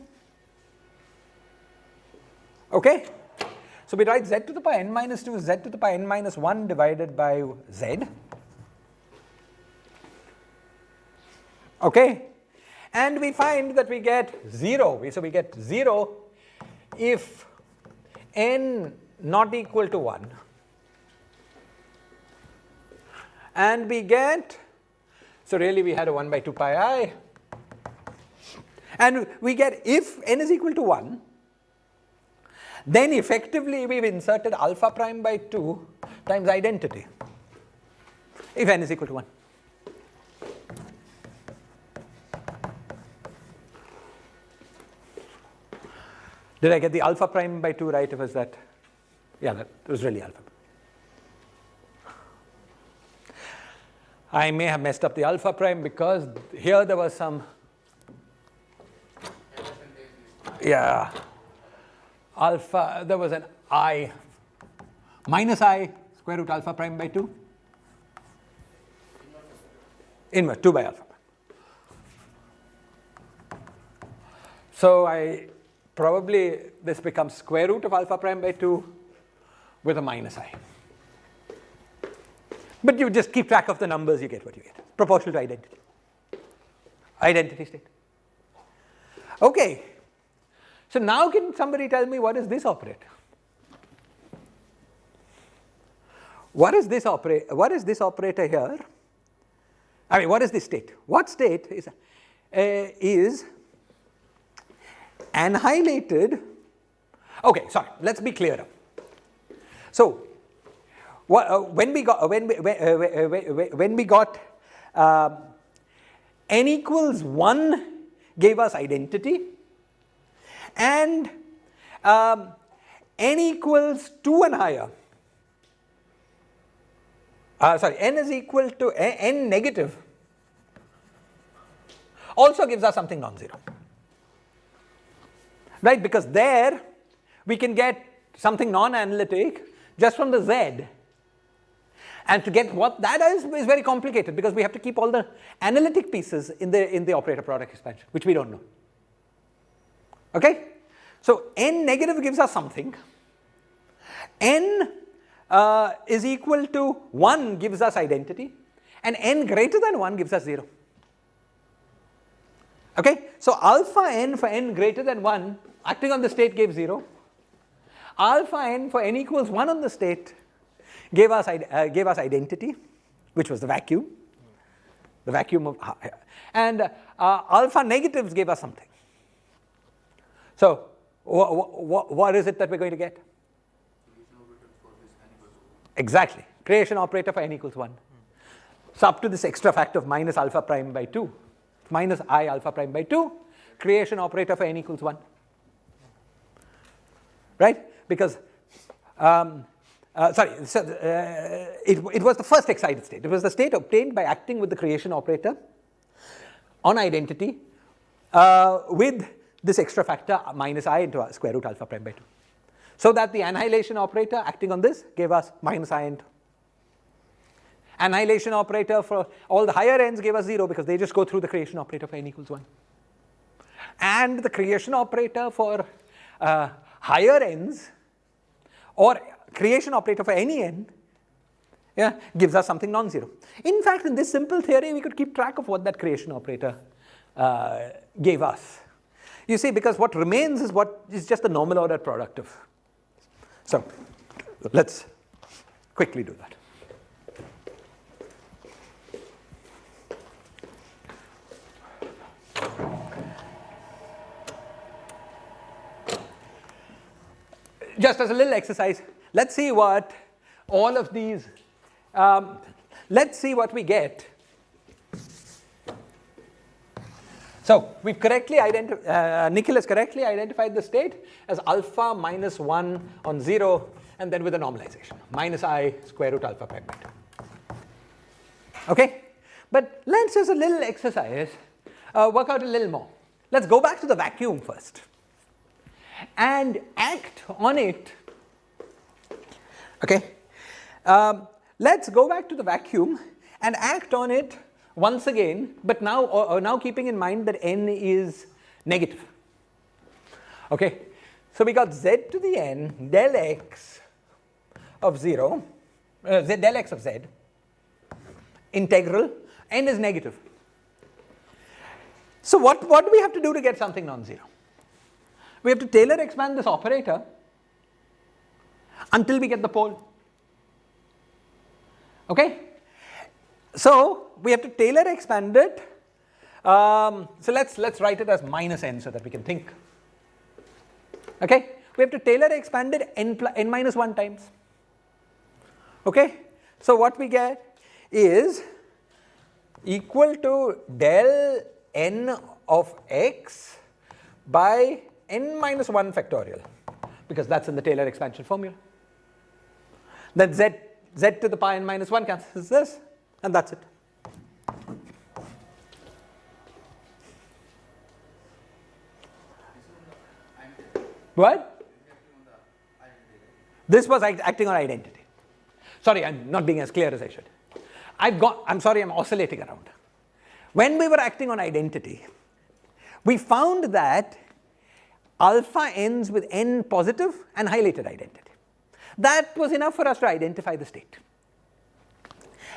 Okay? So we write z to the power n minus 2 is z to the power n minus 1 divided by z. Okay? And we find that we get 0. So we get 0 if n not equal to 1. And we get, so really we had a 1 by 2 pi I. And we get if n is equal to 1, then effectively we've inserted alpha prime by 2 times identity, if n is equal to 1. Did I get the alpha prime by 2 right? Was that Yeah, that was really alpha. I may have messed up the alpha prime because here there was some, yeah, alpha, there was an I, minus I square root alpha prime by 2. Inverse, 2 by alpha prime. So I probably, this becomes square root of alpha prime by 2 with a minus I. But you just keep track of the numbers, you get what you get. Proportional to identity. Identity state. Okay. So now can somebody tell me what is this operator? What is this operator here? I mean, what is this state? What state is annihilated? Okay, sorry, let's be clearer. So when we got n equals 1 gave us identity, and n equals 2 and higher, n is equal to n negative also gives us something non-zero, right? Because there we can get something non-analytic just from the z, and to get what that is very complicated because we have to keep all the analytic pieces in the operator product expansion, which we don't know. Okay, so n negative gives us something, n is equal to 1 gives us identity, and n greater than 1 gives us 0. Okay, so alpha n for n greater than 1 acting on the state gave 0. Alpha n for n equals 1 on the state gave us identity, which was the vacuum of, and alpha negatives gave us something. So what is it that we're going to get? Exactly, creation operator for n equals 1. So up to this extra fact of minus alpha prime by 2, minus I alpha prime by 2, creation operator for n equals 1. Right? Because, it was the first excited state. It was the state obtained by acting with the creation operator on identity with this extra factor minus I into square root alpha prime by 2. So that the annihilation operator acting on this gave us minus I into. Annihilation operator for all the higher ends gave us 0 because they just go through the creation operator for n equals 1. And the creation operator for higher ends, or creation operator for any n, yeah, gives us something non-zero. In fact, in this simple theory, we could keep track of what that creation operator gave us. You see, because what remains is what is just the normal order product of. So let's quickly do that. Just as a little exercise, let's see what all of these, let's see what we get. So we've correctly Nikhil has correctly identified the state as alpha minus 1 on 0, and then with a normalization, minus I square root alpha prime by 2. Okay? But let's, as a little exercise, work out a little more. Let's go back to the vacuum first and act on it. Okay? Let's go back to the vacuum and act on it once again, but now keeping in mind that n is negative. Okay? So we got z to the n del x of 0, del x of z, integral, n is negative. So what do we have to do to get something non-zero? We have to Taylor expand this operator until we get the pole. Okay? So we have to Taylor expand it. So let's write it as minus n so that we can think. Okay? We have to Taylor expand it n minus 1 times. Okay? So what we get is equal to del n of x by n minus 1 factorial, because that's in the Taylor expansion formula. Then z to the power n minus 1 cancels this, and that's it. What? This was acting on identity. Sorry, I'm not being as clear as I should. I'm sorry, I'm oscillating around. When we were acting on identity, we found that alpha ends with n positive and highlighted identity. That was enough for us to identify the state.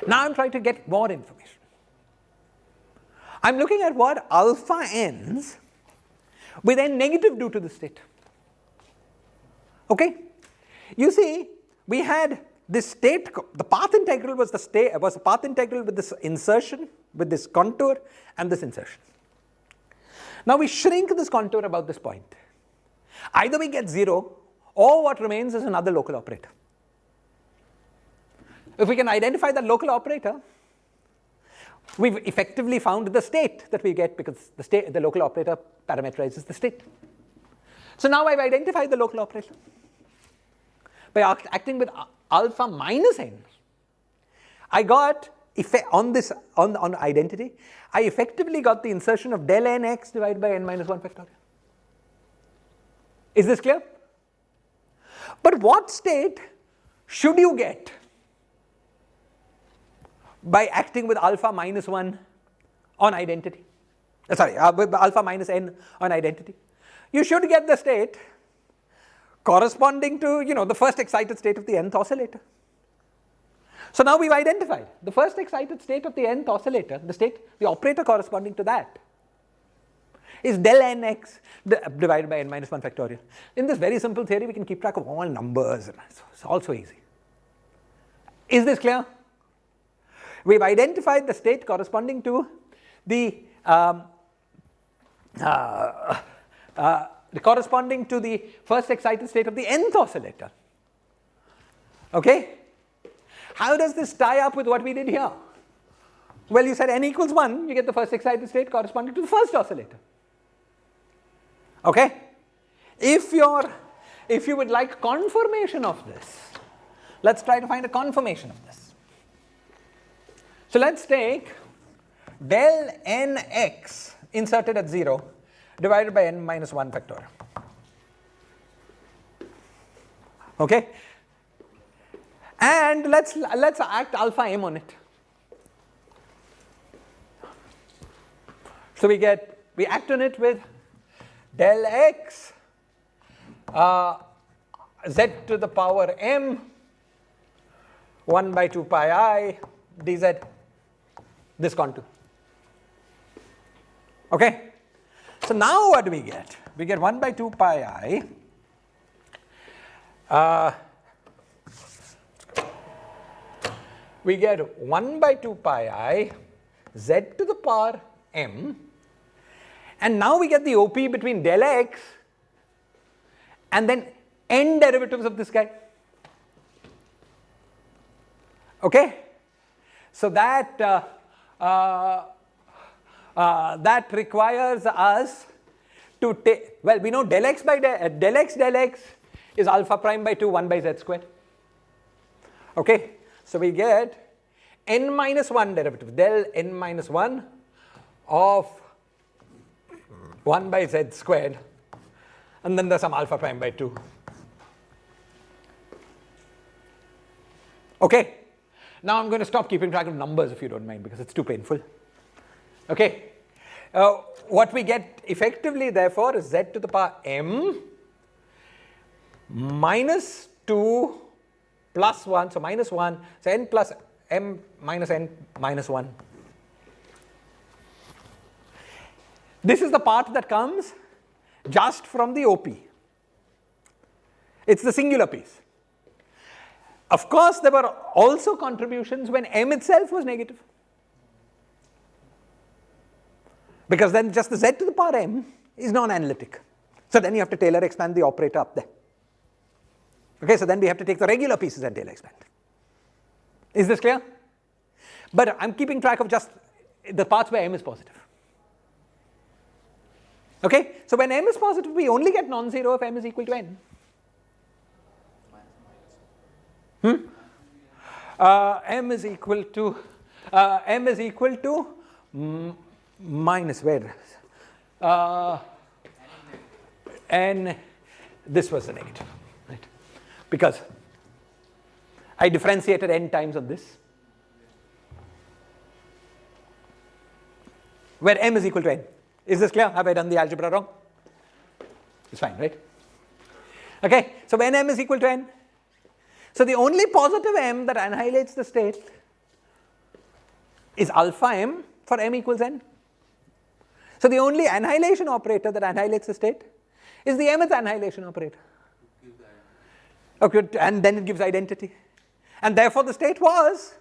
Now I'm trying to get more information. I'm looking at what alpha ends with n negative due to the state. Okay? You see, we had this state, the path integral was the path integral with this insertion, with this contour and this insertion. Now we shrink this contour about this point. Either we get 0 or what remains is another local operator. If we can identify that local operator, we've effectively found the state that we get because the local operator parameterizes the state. So now I've identified the local operator. By acting with alpha minus n, I got on identity, I effectively got the insertion of del nx divided by n minus 1 factorial. Is this clear? But what state should you get by acting with alpha minus 1 on identity? With alpha minus n on identity. You should get the state corresponding to, the first excited state of the nth oscillator. So now we've identified the first excited state of the nth oscillator, the operator corresponding to that is del nx divided by n minus 1 factorial. In this very simple theory, we can keep track of all numbers, and it's also easy. Is this clear? We've identified the state corresponding to the corresponding to the first excited state of the nth oscillator. Okay? How does this tie up with what we did here? Well, you said n equals 1, you get the first excited state corresponding to the first oscillator. Okay? If you would like confirmation of this, let's try to find a confirmation of this. So let's take del nx inserted at 0 divided by n minus 1 factorial. Okay? And let's act alpha m on it. So we act on it with del x z to the power m 1 by 2 pi I dz, this contour. Okay? So now what do we get? We get 1 by 2 pi I. We get 1 by 2 pi I z to the power m, and now we get the OP between del x and then n derivatives of this guy. Okay? So that that requires us to take, well, we know del x is alpha prime by 2 1 by z squared. Okay? So we get n minus 1 derivative, del n minus 1 of 1 by z squared, and then there's some alpha prime by 2. Okay? Now I'm going to stop keeping track of numbers if you don't mind, because it's too painful. Okay? What we get effectively therefore is z to the power m minus 2 plus 1, so minus 1, so n plus m minus n minus 1. This is the part that comes just from the OP. It's the singular piece. Of course, there were also contributions when m itself was negative, because then just the z to the power m is non-analytic. So then you have to Taylor expand the operator up there. Okay, so then we have to take the regular pieces and Taylor expand. Is this clear? But I'm keeping track of just the parts where m is positive. Okay, so when m is positive, we only get non-zero if m is equal to n. m is equal to minus where n, this was the negative, right? Because I differentiated n times on this, where m is equal to n. Is this clear? Have I done the algebra wrong? It's fine, right? Okay, so when m is equal to n, so the only positive m that annihilates the state is alpha m for m equals n. So the only annihilation operator that annihilates the state is the mth annihilation operator. Okay, and then it gives identity. And therefore the state was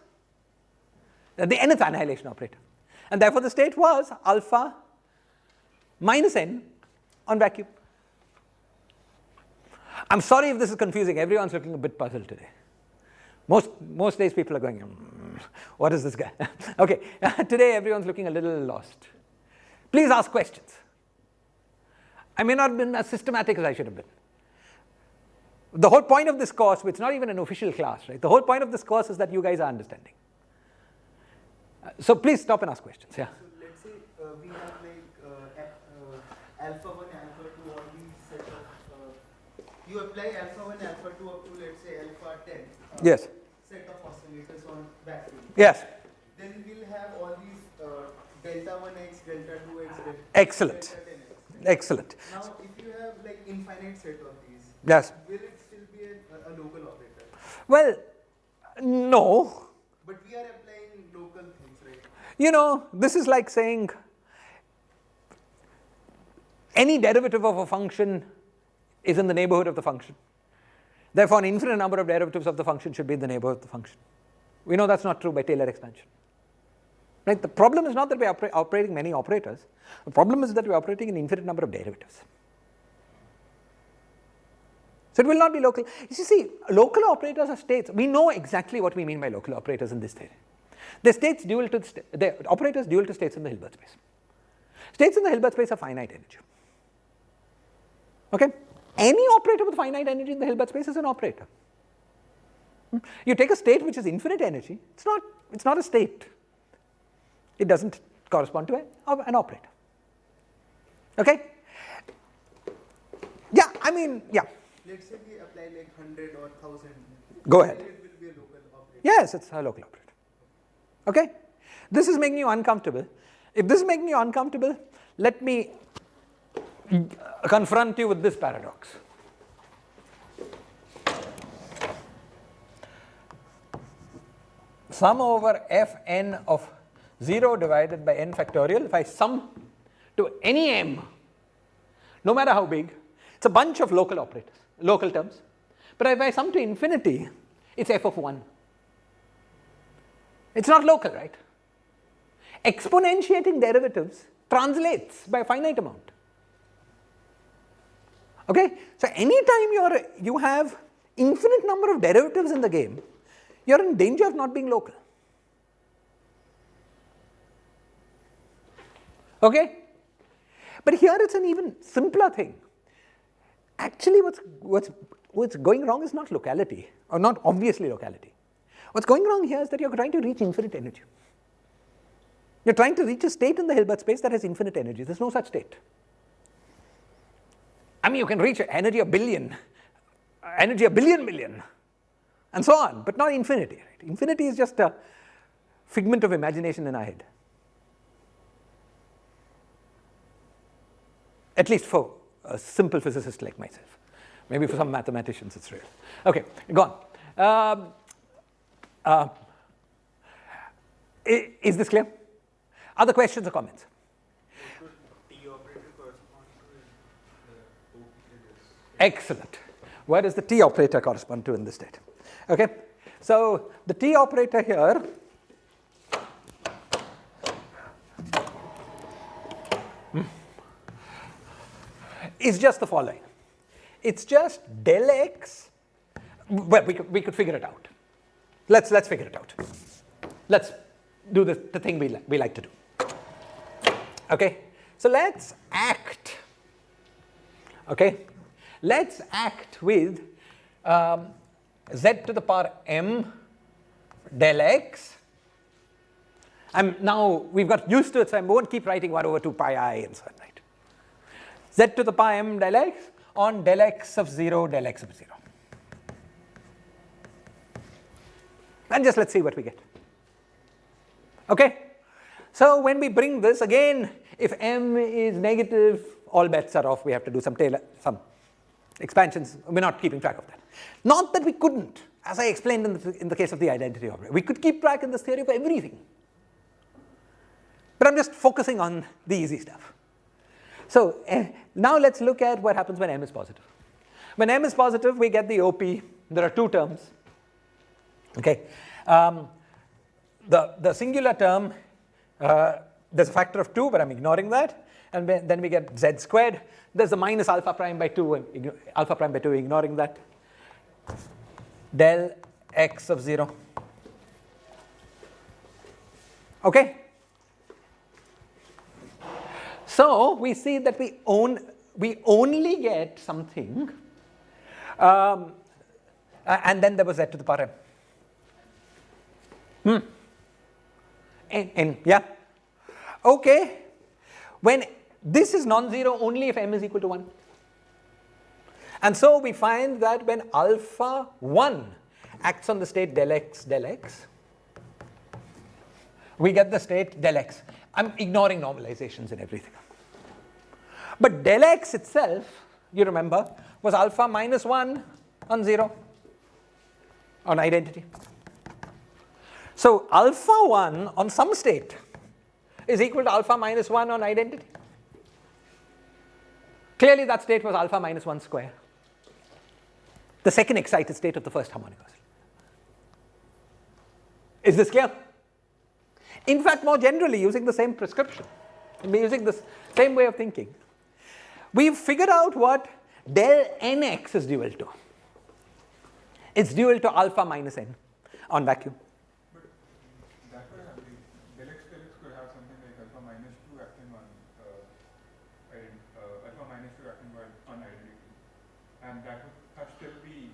the nth annihilation operator. And therefore the state was alpha minus n on vacuum. I'm sorry if this is confusing. Everyone's looking a bit puzzled today. Most days people are going, what is this guy? Okay, today everyone's looking a little lost. Please ask questions. I may not have been as systematic as I should have been. The whole point of this course, it's not even an official class, right? The whole point of this course is that you guys are understanding. So please stop and ask questions. Yeah. So let's say we have like alpha 1, alpha 2, all these set of, you apply alpha 1, alpha 2 up to let's say alpha 10. Yes. Set of oscillators on vacuum. Yes. Then we'll have all these delta 1x, delta 2x, delta, Excellent. delta 10x. Excellent. Now if you have like infinite set of these, Yes. will it still be a local operator? Well, no. But we are applying local things, right? You know, this is like saying any derivative of a function is in the neighborhood of the function. Therefore, an infinite number of derivatives of the function should be in the neighborhood of the function. We know that's not true by Taylor expansion. Right? The problem is not that we are operating many operators. The problem is that we are operating an infinite number of derivatives. So it will not be local. You see, local operators are states. We know exactly what we mean by local operators in this theory. They're states dual to they're operators dual to states in the Hilbert space. States in the Hilbert space are finite energy. Okay? Any operator with finite energy in the Hilbert space is an operator. You take a state which is infinite energy, it's not a state. It doesn't correspond to an operator. Okay? Yeah, I mean, yeah. Let's say we apply like 100 or 1000. Go ahead. It will be a local operator. Yes, it's a local operator. Okay? This is making you uncomfortable. If this is making you uncomfortable, let me confront you with this paradox. Sum over fn of 0 divided by n factorial, if I sum to any m, no matter how big, it's a bunch of local operators, local terms. But if I sum to infinity, it's f of 1. It's not local, right? Exponentiating derivatives translates by a finite amount. Okay? So anytime you have infinite number of derivatives in the game, you're in danger of not being local. Okay? But here it's an even simpler thing. Actually, what's going wrong is not locality, or not obviously locality. What's going wrong here is that you're trying to reach infinite energy. You're trying to reach a state in the Hilbert space that has infinite energy. There's no such state. I mean, you can reach energy a billion million, and so on, but not infinity. Right? Infinity is just a figment of imagination in our head. At least for a simple physicist like myself. Maybe for some mathematicians it's real. Okay, go on. Is this clear? Other questions or comments? T operator correspond to Excellent. Where does the T operator correspond to in this state? Okay, so the T operator here is just the following. It's just del x. Well, we could figure it out. Let's figure it out. Let's do the thing we like to do. Okay, so let's act. Okay, let's act with z to the power m del x. Now we've got used to it, so I won't keep writing 1 over 2 pi I and so on, right? Z to the pi m del x on del x of 0 del x of 0. And just let's see what we get. Okay? So when we bring this, again, if m is negative, all bets are off. We have to do some expansions. We're not keeping track of that. Not that we couldn't, as I explained in the case of the identity operator. We could keep track in this theory of everything. But I'm just focusing on the easy stuff. So now let's look at what happens when m is positive. When m is positive, we get the OP. There are two terms. Okay. The singular term, there's a factor of 2, but I'm ignoring that. And then we get z squared. There's a minus alpha prime by 2, ignoring that. Del x of 0. Okay? So we see that we only get something, and then there was z to the power m. Yeah? Okay. When this is non-zero only if m is equal to 1. And so we find that when alpha 1 acts on the state del x, we get the state del x. I'm ignoring normalizations and everything. But del x itself, you remember, was alpha minus 1 on 0 on identity. So alpha 1 on some state is equal to alpha minus 1 on identity. Clearly that state was alpha minus 1 square, the second excited state of the first harmonic oscillator. Is this clear? In fact, more generally, using the same prescription, using the same way of thinking, we've figured out what del nx is dual to. It's dual to alpha minus n on vacuum. But that could have del x could have something like alpha minus 2 acting on alpha minus 2 acting on identity, and that would still be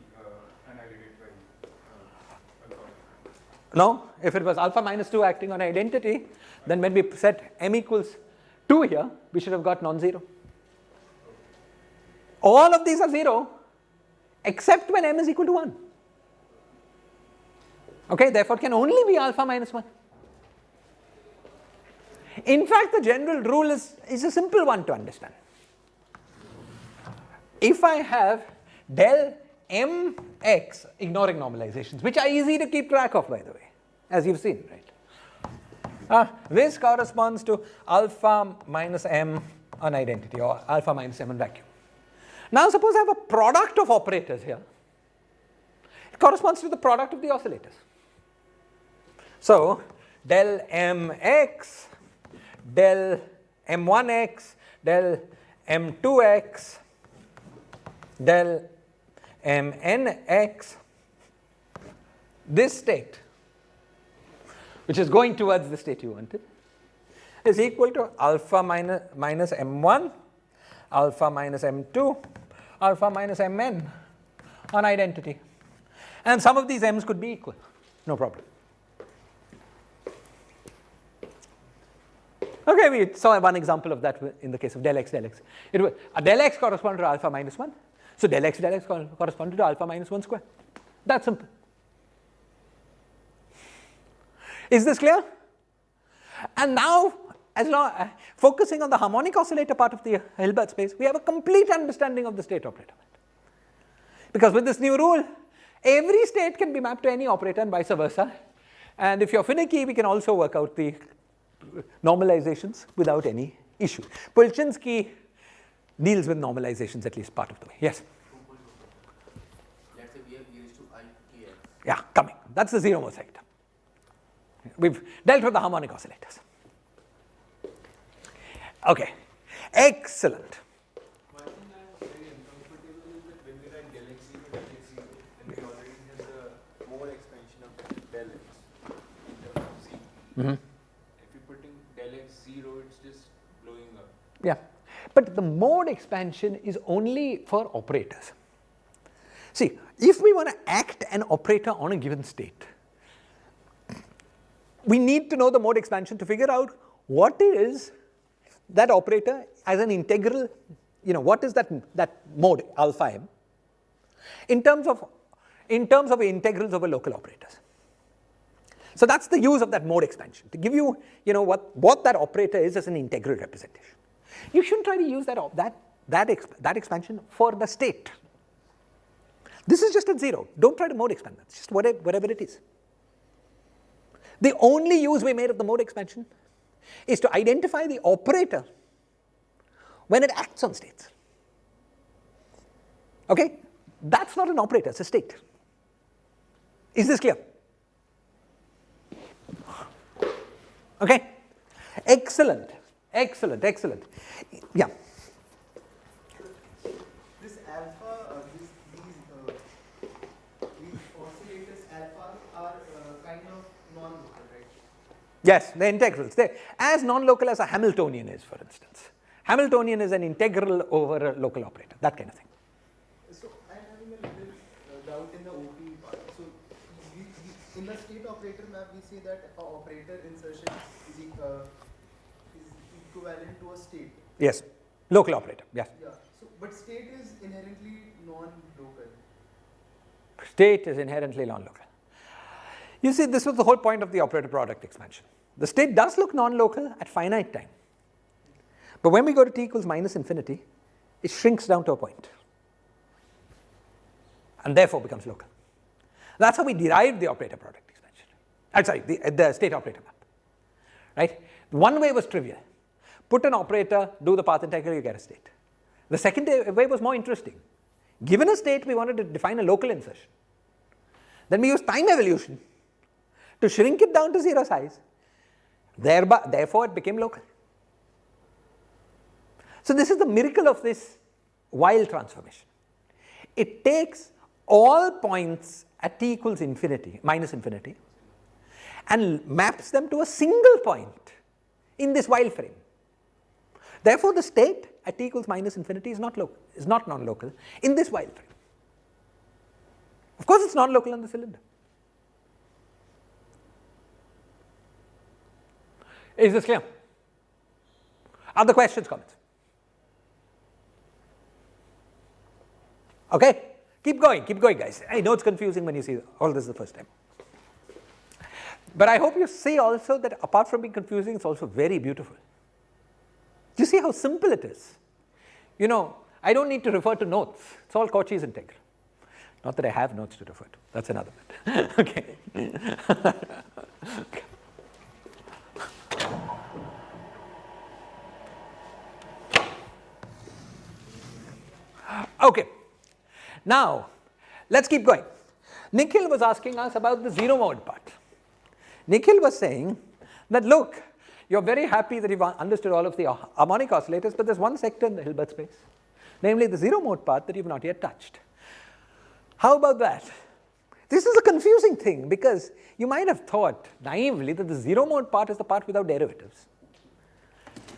annihilated by alpha. No, if it was alpha minus 2 acting on identity, then when we set m equals 2 here, we should have got non-zero. All of these are 0 except when m is equal to 1. Okay, therefore it can only be alpha minus 1. In fact, the general rule is a simple one to understand. If I have del mx, ignoring normalizations, which are easy to keep track of, by the way, as you've seen, right? This corresponds to alpha minus m on identity, or alpha minus m on vacuum. Now suppose I have a product of operators here. It corresponds to the product of the oscillators. So del mx, del m1x, del m2x, del mnx, this state, which is going towards the state you wanted, is equal to alpha minus m1, alpha minus m2, alpha minus mn on identity. And some of these m's could be equal, no problem. Okay, we saw one example of that in the case of del x. Del x corresponds to alpha minus 1. So del x corresponds to alpha minus 1 square. That's simple. Is this clear? And now, focusing on the harmonic oscillator part of the Hilbert space, we have a complete understanding of the state operator. Because with this new rule, every state can be mapped to any operator and vice versa. And if you're finicky, we can also work out the normalizations without any issue. Polchinski deals with normalizations at least part of the way. Yes? Let's say we have used to IKX. Yeah, coming. That's the zero-mode sector. We've dealt with the harmonic oscillators. Okay, excellent. One thing I'm very uncomfortable is that when we write del x 0, and we already have the mode expansion of del x in terms of z. Mm-hmm. If you're putting del x 0, it's just blowing up. Yeah, but the mode expansion is only for operators. See, if we want to act an operator on a given state, we need to know the mode expansion to figure out what is that operator as an integral, what is that mode alpha m in terms of integrals over local operators. So that's the use of that mode expansion, to give you, what that operator is as an integral representation. You shouldn't try to use that expansion for the state. This is just at 0. Don't try to mode expand that. It's just whatever it is. The only use we made of the mode expansion is to identify the operator when it acts on states. Okay? That's not an operator, it's a state. Is this clear? Okay? Excellent. Yeah. This alpha, these oscillators alpha are kind of non-local, right? Yes, the integrals. They're as non-local as a Hamiltonian is, for instance. Hamiltonian is an integral over a local operator, that kind of thing. So I'm having a little doubt in the OP part. So in the state operator map, we say that a operator insertion is equivalent to a state. Yes, local operator, yes. Yeah. So, but state is inherently non-local. State is inherently non-local. You see, this was the whole point of the operator product expansion. The state does look non-local at finite time. But when we go to t equals minus infinity, it shrinks down to a point. And therefore becomes local. That's how we derived the operator product expansion. I'm sorry, the state operator map. Right? One way was trivial. Put an operator, do the path integral, you get a state. The second way was more interesting. Given a state, we wanted to define a local insertion. Then we used time evolution to shrink it down to 0 size. Therefore, it became local. So this is the miracle of this while transformation. It takes all points at t equals infinity, minus infinity, and maps them to a single point in this while frame. Therefore, the state at t equals minus infinity is not non-local in this while frame. Of course, it's non-local on the cylinder. Is this clear? Other questions, comments? Okay, keep going, guys. I know it's confusing when you see all this the first time. But I hope you see also that apart from being confusing, it's also very beautiful. Do you see how simple it is? I don't need to refer to notes. It's all Cauchy's integral. Not that I have notes to refer to. That's another bit. Okay. Okay. Now, let's keep going. Nikhil was asking us about the zero mode part. Nikhil was saying that, look, you're very happy that you've understood all of the harmonic oscillators, but there's one sector in the Hilbert space, namely the zero mode part that you've not yet touched. How about that? This is a confusing thing because you might have thought naively that the zero mode part is the part without derivatives.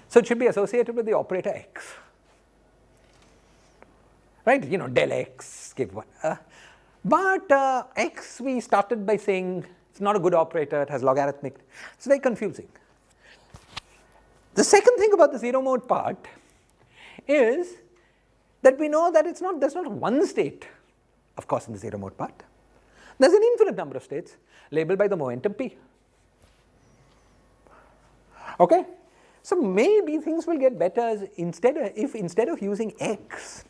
So it should be associated with the operator x. Right, del x, give one. But x, we started by saying it's not a good operator, it has logarithmic. It's very confusing. The second thing about the zero mode part is that we know that there's not one state, of course, in the zero mode part. There's an infinite number of states labeled by the momentum p. Okay, so maybe things will get better if instead of using x,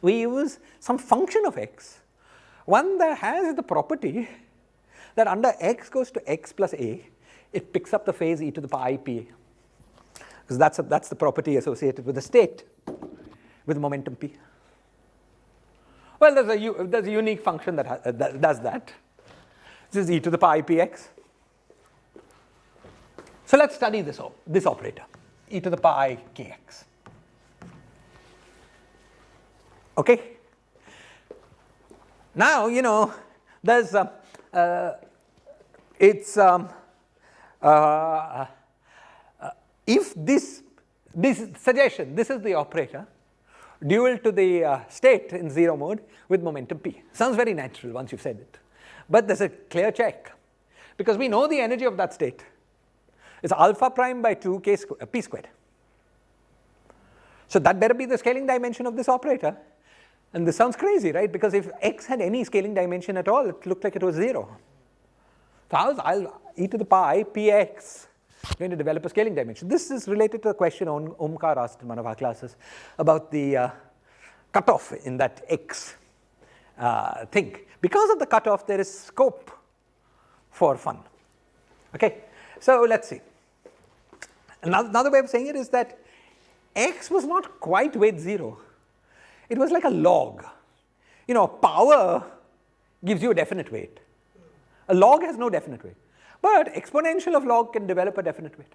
we use some function of x, one that has the property that under x goes to x plus a, it picks up the phase e to the power ipa. Because that's the property associated with the state with momentum p. Well, there's a unique function that does that. This is e to the power ipx. So let's study this operator, e to the power I kx. Okay. Now there's if this suggestion, this is the operator, dual to the state in zero mode with momentum p. Sounds very natural once you've said it. But there's a clear check. because we know the energy of that state is alpha prime by 2 p squared. So that better be the scaling dimension of this operator. And this sounds crazy, right? Because if x had any scaling dimension at all, it looked like it was 0. So how is e to the power I px going to develop a scaling dimension? This is related to the question Omkar asked in one of our classes about the cutoff in that x thing. Because of the cutoff, there is scope for fun. Okay, so let's see. Another way of saying it is that x was not quite weight 0. It was like a log. You know, power gives you a definite weight. A log has no definite weight. But exponential of log can develop a definite weight.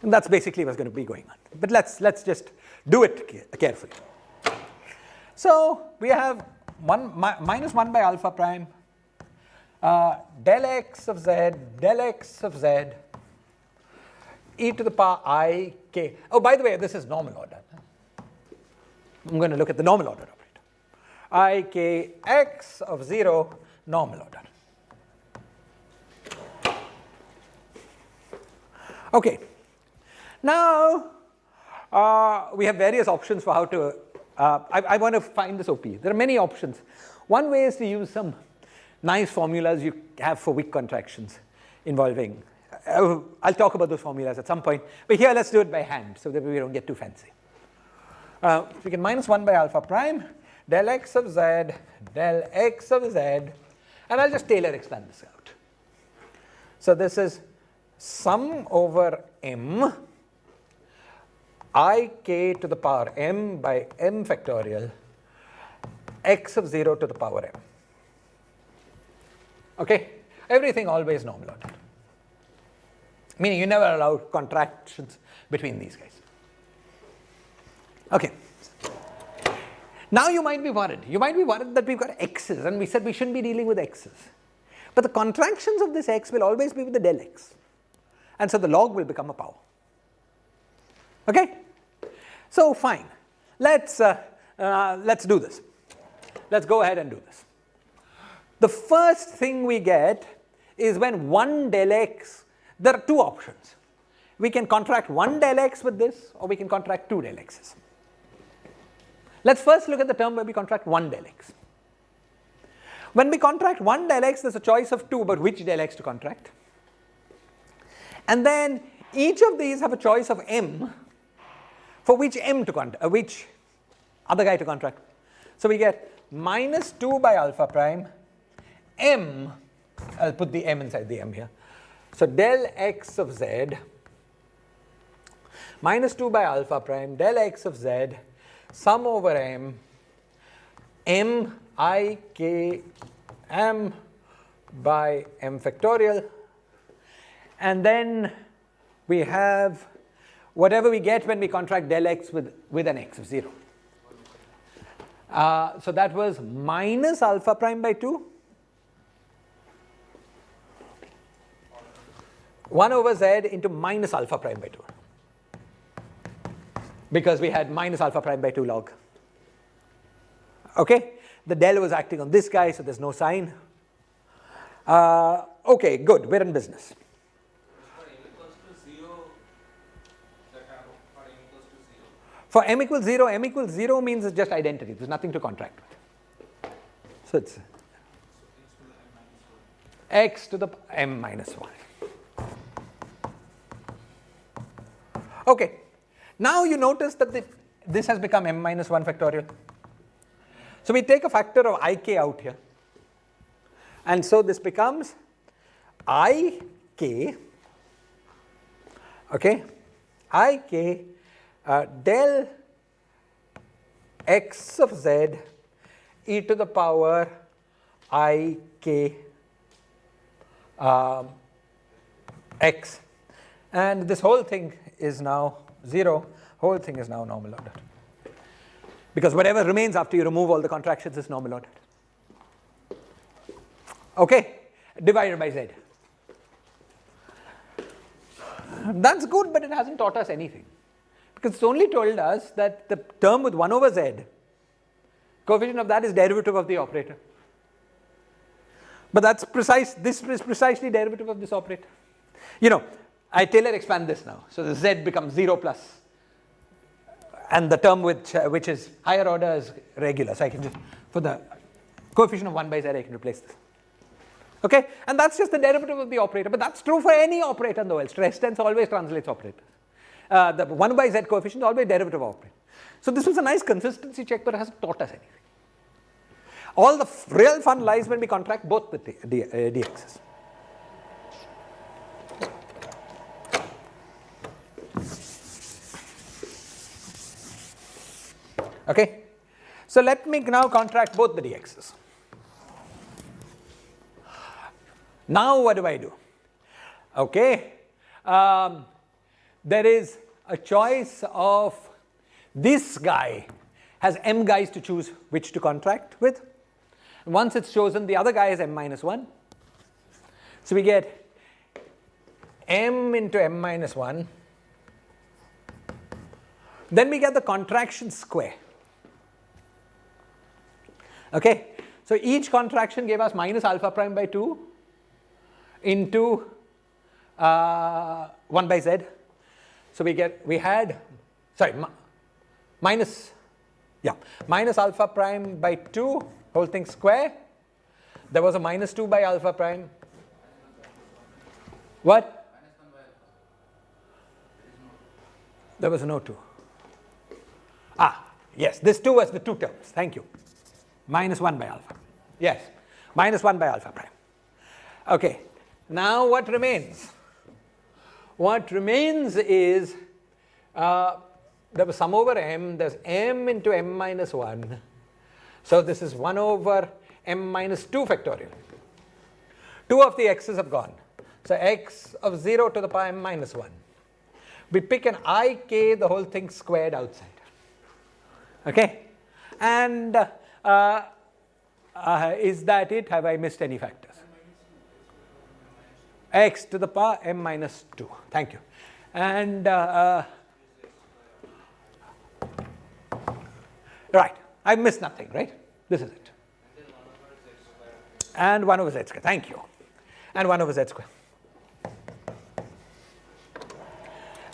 And that's basically what's going to be going on. But let's just do it carefully. So we have minus 1 by alpha prime del x of z e to the power I k. Oh, by the way, this is normal order. I'm going to look at the normal order operator. I k x of 0 normal order. Okay. Now we have various options for how to. I want to find this OP. There are many options. One way is to use some nice formulas you have for weak contractions involving. I'll talk about those formulas at some point. But here, let's do it by hand so that we don't get too fancy. We can minus 1 by alpha prime del x of z del x of z, and I'll just Taylor expand this out. So this is sum over m I k to the power m by m factorial x of 0 to the power m. Okay, everything always normal order. Meaning you never allow contractions between these guys. Okay. Now you might be worried. You might be worried that we've got x's and we said we shouldn't be dealing with x's. But the contractions of this x will always be with the del x. And so the log will become a power. Okay? So fine. Let's do this. Let's go ahead and do this. The first thing we get is when 1 del x, there are two options. We can contract 1 del x with this, or we can contract 2 del x's. Let's first look at the term where we contract 1 del x. When we contract 1 del x, there's a choice of 2 about which del x to contract. And then each of these have a choice of m for which m to contract, which other guy to contract. So we get minus 2 by alpha prime m, I'll put the m inside the m here. So del x of z minus 2 by alpha prime del x of z sum over m I k m by m factorial, and then we have whatever we get when we contract del x with an x of 0. So that was minus alpha prime by 2 1 over z into minus alpha prime by 2, because we had minus alpha prime by 2 log. Okay, the del was acting on this guy, so there's no sign. Okay, good, we're in business. For m equals 0, m equals 0 means it's just identity. There's nothing to contract with. So it's x to the m minus 1. Okay, now you notice that this has become m minus 1 factorial. So we take a factor of ik out here. And so this becomes ik, okay, ik del x of z e to the power I k x, and this whole thing is now 0, whole thing is now normal ordered, because whatever remains after you remove all the contractions is normal ordered. Okay, divided by z. That's good, but it hasn't taught us anything, because it's only told us that the term with 1 over z, coefficient of that is derivative of the operator. But this is precisely derivative of this operator. You know, I Taylor expand this now. So the z becomes 0 plus, and the term which is higher order is regular. So I can just, for the coefficient of 1 by z, I can replace this. Okay, and that's just the derivative of the operator, but that's true for any operator in the world. Stress tense always translates operators. The 1 by z coefficient is always derivative of operator. So this was a nice consistency check, but it hasn't taught us anything. All the real fun lies when we contract both the dx's. Okay, so let me now contract both the dx's. Now what do I do? Okay, there is a choice of this guy has m guys to choose which to contract with. Once it's chosen, the other guy is m minus 1. So we get m into m minus 1. Then we get the contraction square. Okay, so each contraction gave us minus alpha prime by 2 into 1 by z. So minus alpha prime by 2 whole thing square. There was a minus 2 by alpha prime. What? There was no 2. Yes, this 2 was the 2 terms. Thank you. Minus 1 by alpha. Yes, minus 1 by alpha prime. Okay, now what remains? What remains is there was sum over m, there's m into m minus 1. So this is 1 over m minus 2 factorial. 2 of the x's have gone. So x of 0 to the power m minus 1. We pick an ik, the whole thing squared outside. Okay, and is that it? Have I missed any factors? X to the power m minus 2. Thank you. And right, I missed nothing, right? This is it. And 1 over z square. Thank you. And 1 over z square.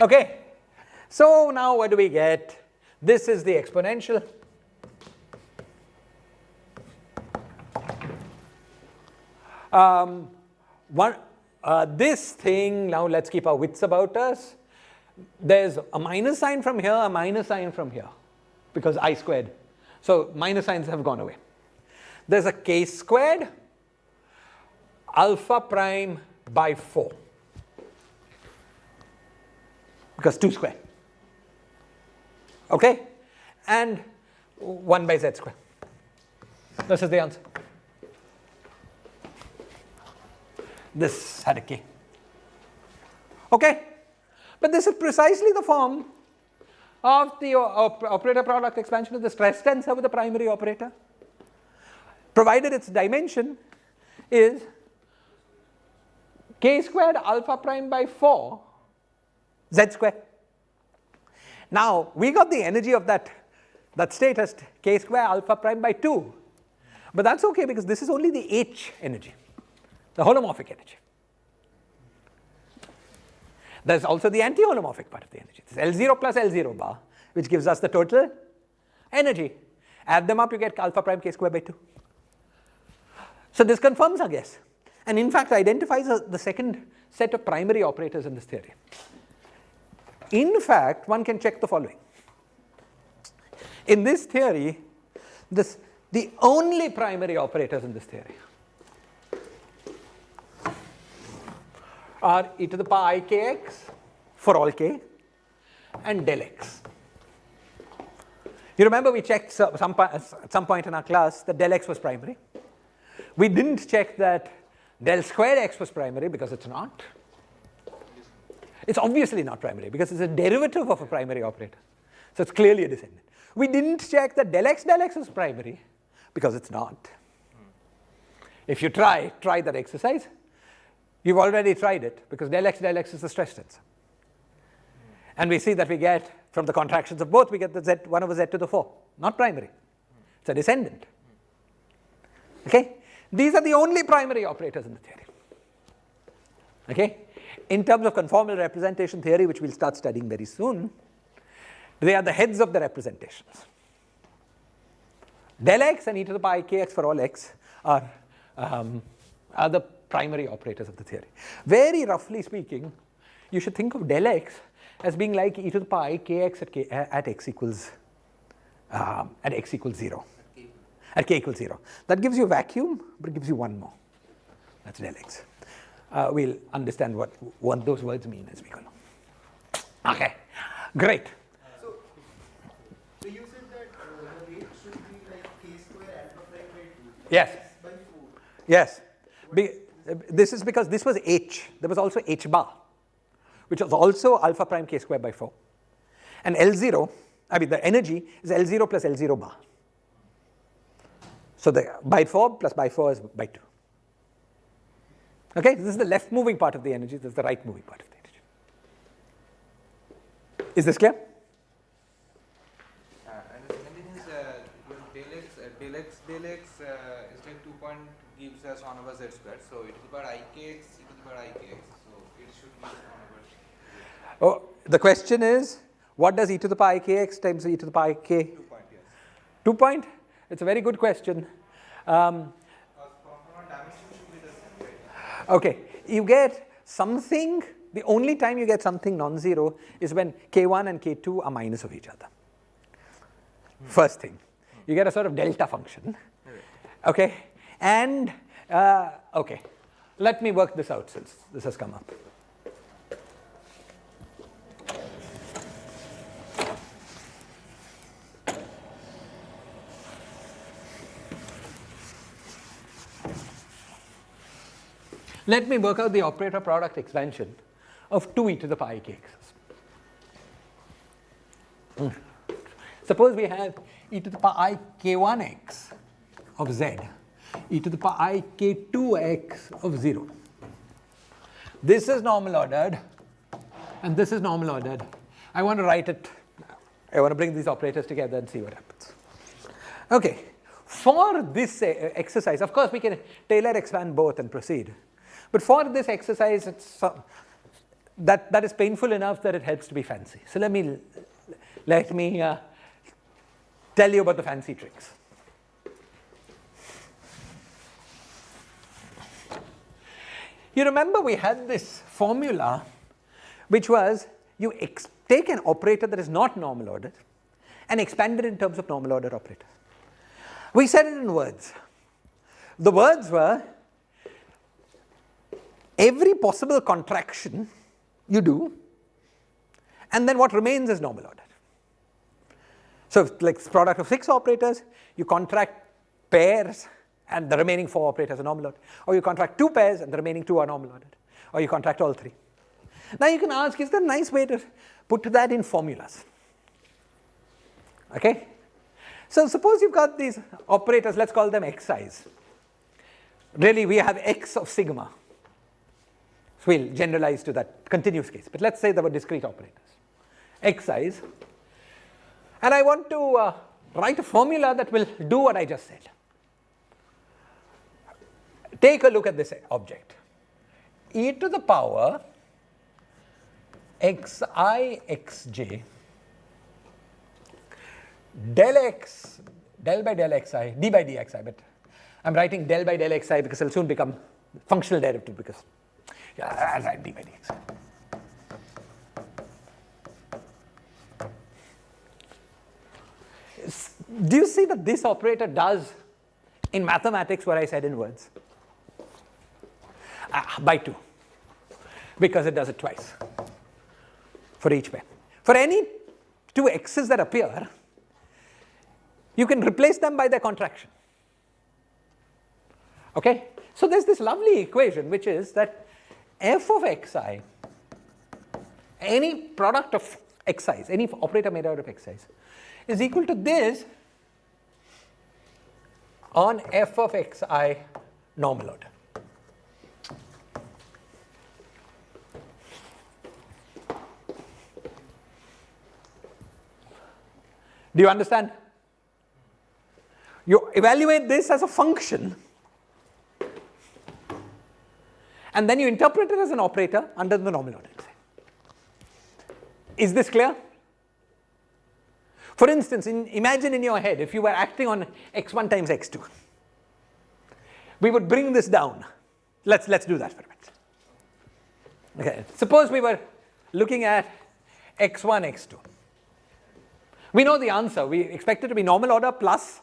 Okay, so now what do we get? This is the exponential. This thing, now let's keep our wits about us. There's a minus sign from here, a minus sign from here, because I squared. So minus signs have gone away. There's a k squared alpha prime by 4, because 2 squared. Okay, and 1 by z square. This is the answer. This had a k. Okay, but this is precisely the form of the operator product expansion of the stress tensor with the primary operator, provided its dimension is k squared alpha prime by 4 z square. Now we got the energy of that state as k square alpha prime by 2, but that's okay because this is only the h energy, the holomorphic energy. There's also the anti-holomorphic part of the energy. This L0 plus L0 bar, which gives us the total energy. Add them up, you get alpha prime k square by 2. So this confirms our guess, and in fact identifies the second set of primary operators in this theory. In fact, one can check the following. In this theory, the only primary operators in this theory are e to the power ikx for all k and del x. You remember we checked at some point in our class that del x was primary. We didn't check that del squared x was primary because it's not. It's obviously not primary because it's a derivative of a primary operator. So it's clearly a descendant. We didn't check that del x is primary because it's not. If you try that exercise, you've already tried it because del x is the stress tensor. And we see that we get, from the contractions of both, we get the z 1 over z to the 4. Not primary. It's a descendant. Okay? These are the only primary operators in the theory. Okay? In terms of conformal representation theory, which we'll start studying very soon, they are the heads of the representations. Del x and e to the power kx for all x are the primary operators of the theory. Very roughly speaking, you should think of del x as being like e to the power kx at x equals 0, at k equals 0. That gives you a vacuum, but it gives you one more. That's del x. We'll understand what those words mean as we go along. Okay, great. So you said that the rate should be like k square alpha prime by 2. Yes. By 4. Yes. This is because this was h. There was also h bar, which was also alpha prime k square by 4. And L0, I mean the energy is L0 plus L0 bar. So the by 4 plus by 4 is by 2. Okay, this is the left moving part of the energy, this is the right moving part of the energy. Is this clear? And the second thing is del x is like 2 point gives us 1 over z squared. So e to the power ikx, e to the power ikx. So it should be 1 over. Oh, the question is, what does e to the power ikx times e to the power k? 2 point, yes. 2 point? It's a very good question. Okay, you get something, the only time you get something non-zero is when k1 and k2 are minus of each other. First thing, you get a sort of delta function. Okay, and okay, let me work this out since this has come up. Let me work out the operator product expansion of 2e to the power kx's. Suppose we have e to the power I k1x of z, e to the power I k2x of 0. This is normal ordered, and this is normal ordered. I want to write it, I want to bring these operators together and see what happens. Okay, for this exercise, of course we can Taylor expand both and proceed. But for this exercise, it's, that is painful enough that it helps to be fancy. So let me tell you about the fancy tricks. You remember we had this formula, which was you take an operator that is not normal ordered and expand it in terms of normal ordered operators. We said it in words. The words were, every possible contraction you do, and then what remains is normal ordered. So if, like product of 6 operators, you contract pairs and the remaining 4 operators are normal ordered. Or you contract 2 pairs and the remaining 2 are normal ordered. Or you contract all 3. Now you can ask, is there a nice way to put that in formulas? Okay? So suppose you've got these operators, let's call them xi's. Really we have x of sigma. So we'll generalize to that continuous case. But let's say there were discrete operators, xi's. And I want to write a formula that will do what I just said. Take a look at this object. E to the power xi xj del x, del by del xi, d by dxi, but I'm writing del by del xi because it'll soon become functional derivative because I'll write d by dx. Do you see that this operator does in mathematics what I said in words? By 2, because it does it twice for each pair. For any 2 x's that appear, you can replace them by their contraction. Okay? So there's this lovely equation which is that f of xi, any product of xi's, any operator made out of xi's, is equal to this on f of xi normal order. Do you understand? You evaluate this as a function and then you interpret it as an operator under the normal ordering sign. Is this clear? For instance, imagine in your head if you were acting on x1 times x2. We would bring this down. Let's do that for a minute. Okay, suppose we were looking at x1, x2. We know the answer. We expect it to be normal order plus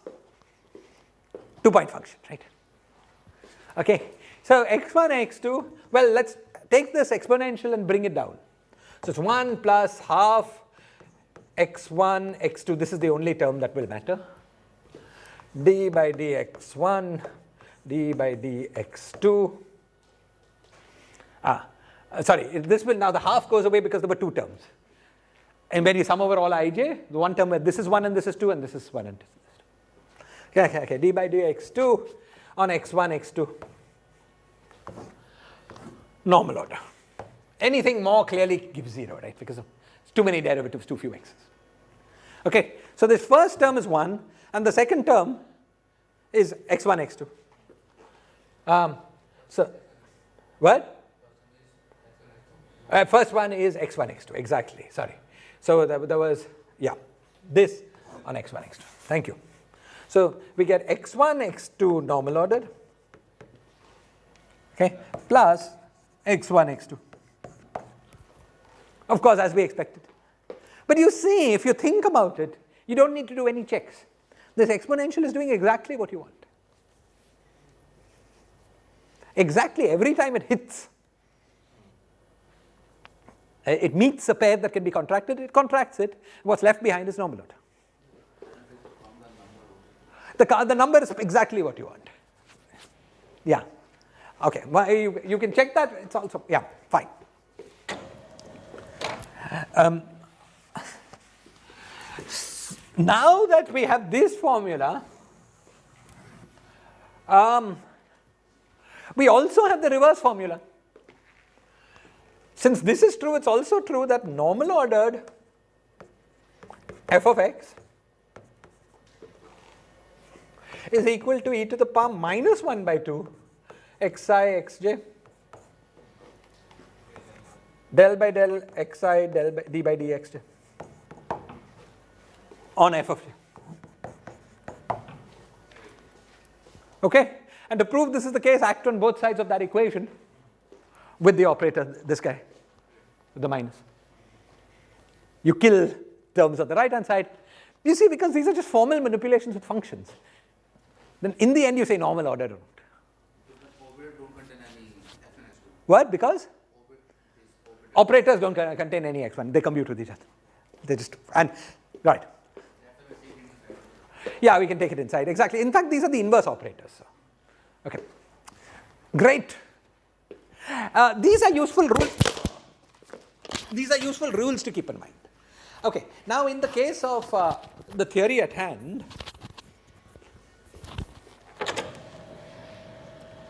2-point function, right? Okay, so x1, x2, well, let's take this exponential and bring it down. So it's 1 plus half x1, x2, this is the only term that will matter. D by dx1, d by dx2. Sorry, this will now the half goes away because there were two terms. And when you sum over all ij, the one term where this is 1 and this is 2 and this is 1 and this is 2. Okay, d by dx2 on x1, x2. Normal order. Anything more clearly gives 0, right? Because it's too many derivatives, too few x's. Okay, so this first term is 1 and the second term is x1, x2. So, what? First one is x1, x2, exactly, sorry. So there was, yeah, this on x1, x2. Thank you. So we get x1, x2 normal ordered, okay, plus x1, x2. Of course, as we expected. But you see, if you think about it, you don't need to do any checks. This exponential is doing exactly what you want. Exactly every time it hits, it meets a pair that can be contracted, it contracts it, what's left behind is normal order. The number is exactly what you want. Yeah. Okay, well, you can check that, it's also, yeah, fine. Now that we have this formula, we also have the reverse formula. Since this is true, it's also true that normal ordered f of x is equal to e to the power minus 1 by 2 xi xj del by del xi del by d by dxj on f of j. Okay, and to prove this is the case, act on both sides of that equation with the operator, this guy, with the minus. You kill terms on the right hand side. You see, because these are just formal manipulations with functions. Then in the end you say normal order. Operators don't contain any x1, x2. What? Because? Operators don't contain any x1. They compute with each other. They just, and, right. Yeah, we can take it inside. Exactly. In fact, these are the inverse operators. So. Okay. Great. These are useful rules. These are useful rules to keep in mind. Okay. Now, in the case of the theory at hand,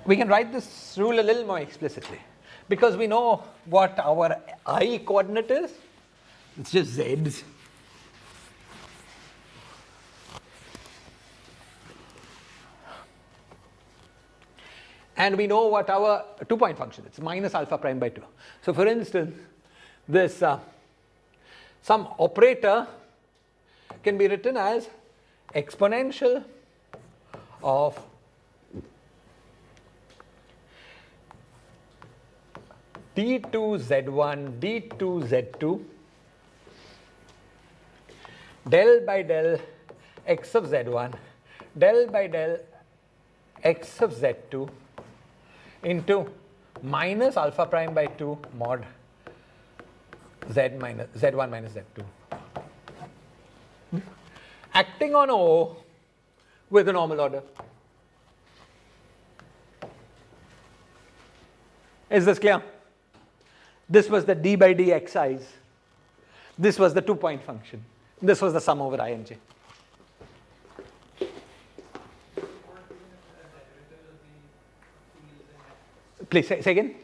we can write this rule a little more explicitly because we know what our I coordinate is. It's just z's. And we know what our 2-point function is, minus alpha prime by 2. So for instance, this some operator can be written as exponential of d2z1 d2z2 del by del x of z1 del by del x of z2 into minus alpha prime by 2 mod z1 minus z2. Acting on O with a normal order. Is this clear? This was the d by dxi's. This was the 2-point function. This was the sum over I and j. Please say again.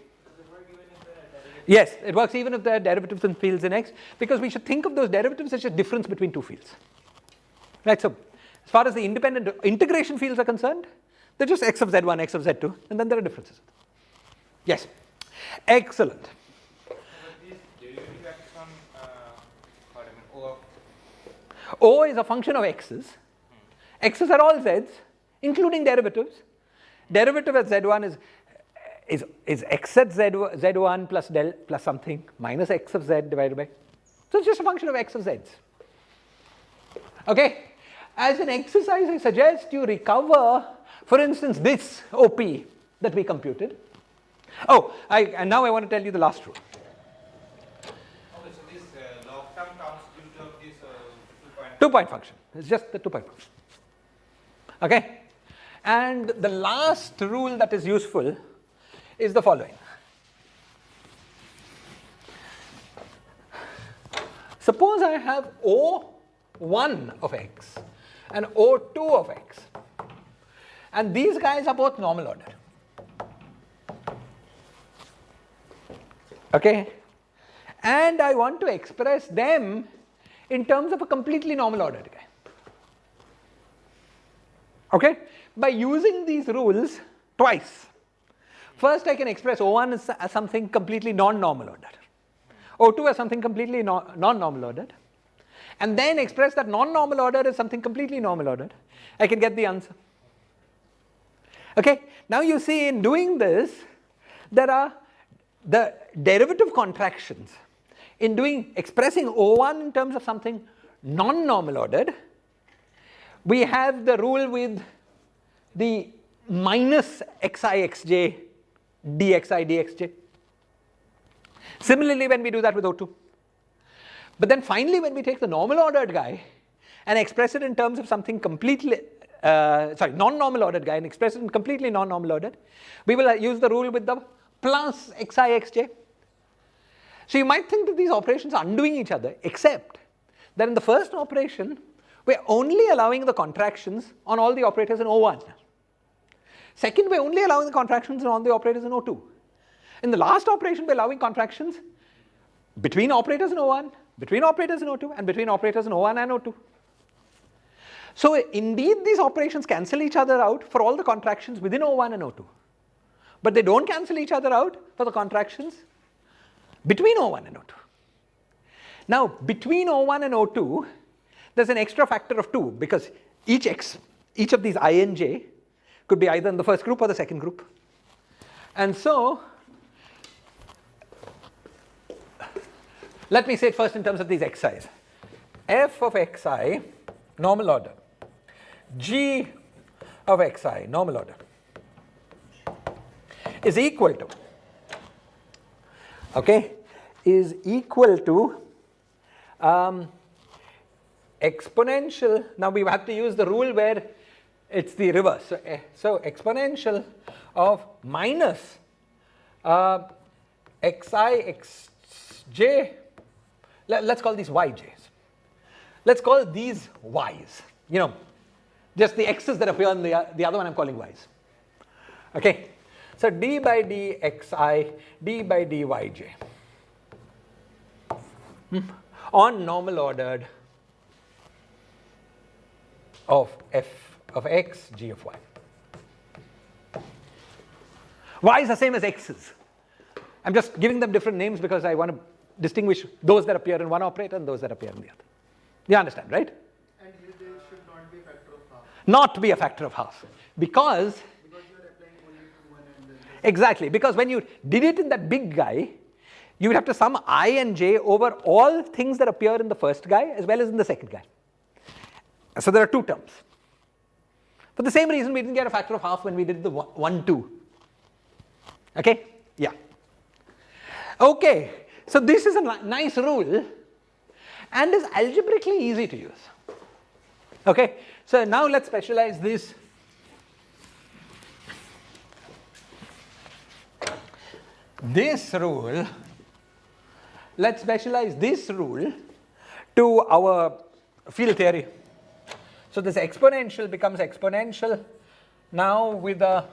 Yes, it works even if there are derivatives and fields in x, because we should think of those derivatives as just difference between two fields. Right, so as far as the independent integration fields are concerned, they're just x of z1, x of z2, and then there are differences. Yes? Excellent. But these derivative acts on what I mean, O of O is a function of x's. X's are all z's, including derivatives. Derivative at z1 is x at z1 plus del plus something minus x of z divided by. So it's just a function of x of z's. Okay? As an exercise, I suggest you recover, for instance, this OP that we computed. Oh, and now I want to tell you the last rule. okay, so this log term comes due to this 2-point. 2-point function. It's just the 2-point function. Okay? And the last rule that is useful is the following. Suppose I have O1 of x and O2 of x, and these guys are both normal ordered. Okay? And I want to express them in terms of a completely normal ordered guy. Okay? By using these rules twice. First, I can express O1 as something completely non-normal ordered, O2 as something completely non-normal ordered, and then express that non-normal order as something completely normal ordered. I can get the answer. Okay? Now you see, in doing this, there are the derivative contractions. In expressing O1 in terms of something non-normal ordered, we have the rule with the minus xi xj dxi dxj. Similarly, when we do that with O2. But then finally, when we take the normal ordered guy and express it in terms of something completely, non-normal ordered guy and express it in completely non-normal ordered, we will use the rule with the plus xi xj. So you might think that these operations are undoing each other, except that in the first operation, we're only allowing the contractions on all the operators in O1. Second, we're only allowing the contractions on all the operators in O2. In the last operation, we're allowing contractions between operators in O1, between operators in O2, and between operators in O1 and O2. So indeed, these operations cancel each other out for all the contractions within O1 and O2. But they don't cancel each other out for the contractions between O1 and O2. Now, between O1 and O2, there's an extra factor of 2, because each of these I and j could be either in the first group or the second group. And so, let me say it first in terms of these xi's. F of xi, normal order. G of xi, normal order, is equal to, exponential. Now we have to use the rule where it's the reverse. So exponential of minus xi xj, let's call these yj's. Let's call these y's. Just the x's that appear in the other one I'm calling y's. Okay? So d by dxi, d by dyj on normal ordered of f of x, g of y. Y is the same as x's. I'm just giving them different names because I want to distinguish those that appear in one operator and those that appear in the other. You understand, right? And here they should not be a factor of half. Not be a factor of half. Because You are applying only to one and then exactly, because when you did it in that big guy, you would have to sum I and j over all things that appear in the first guy as well as in the second guy. So there are two terms. For the same reason, we didn't get a factor of half when we did the 1, 2. Okay? Yeah. Okay. So this is a nice rule and is algebraically easy to use. Okay? So now let's specialize this. This rule, let's specialize this rule to our field theory. So this exponential becomes exponential now with a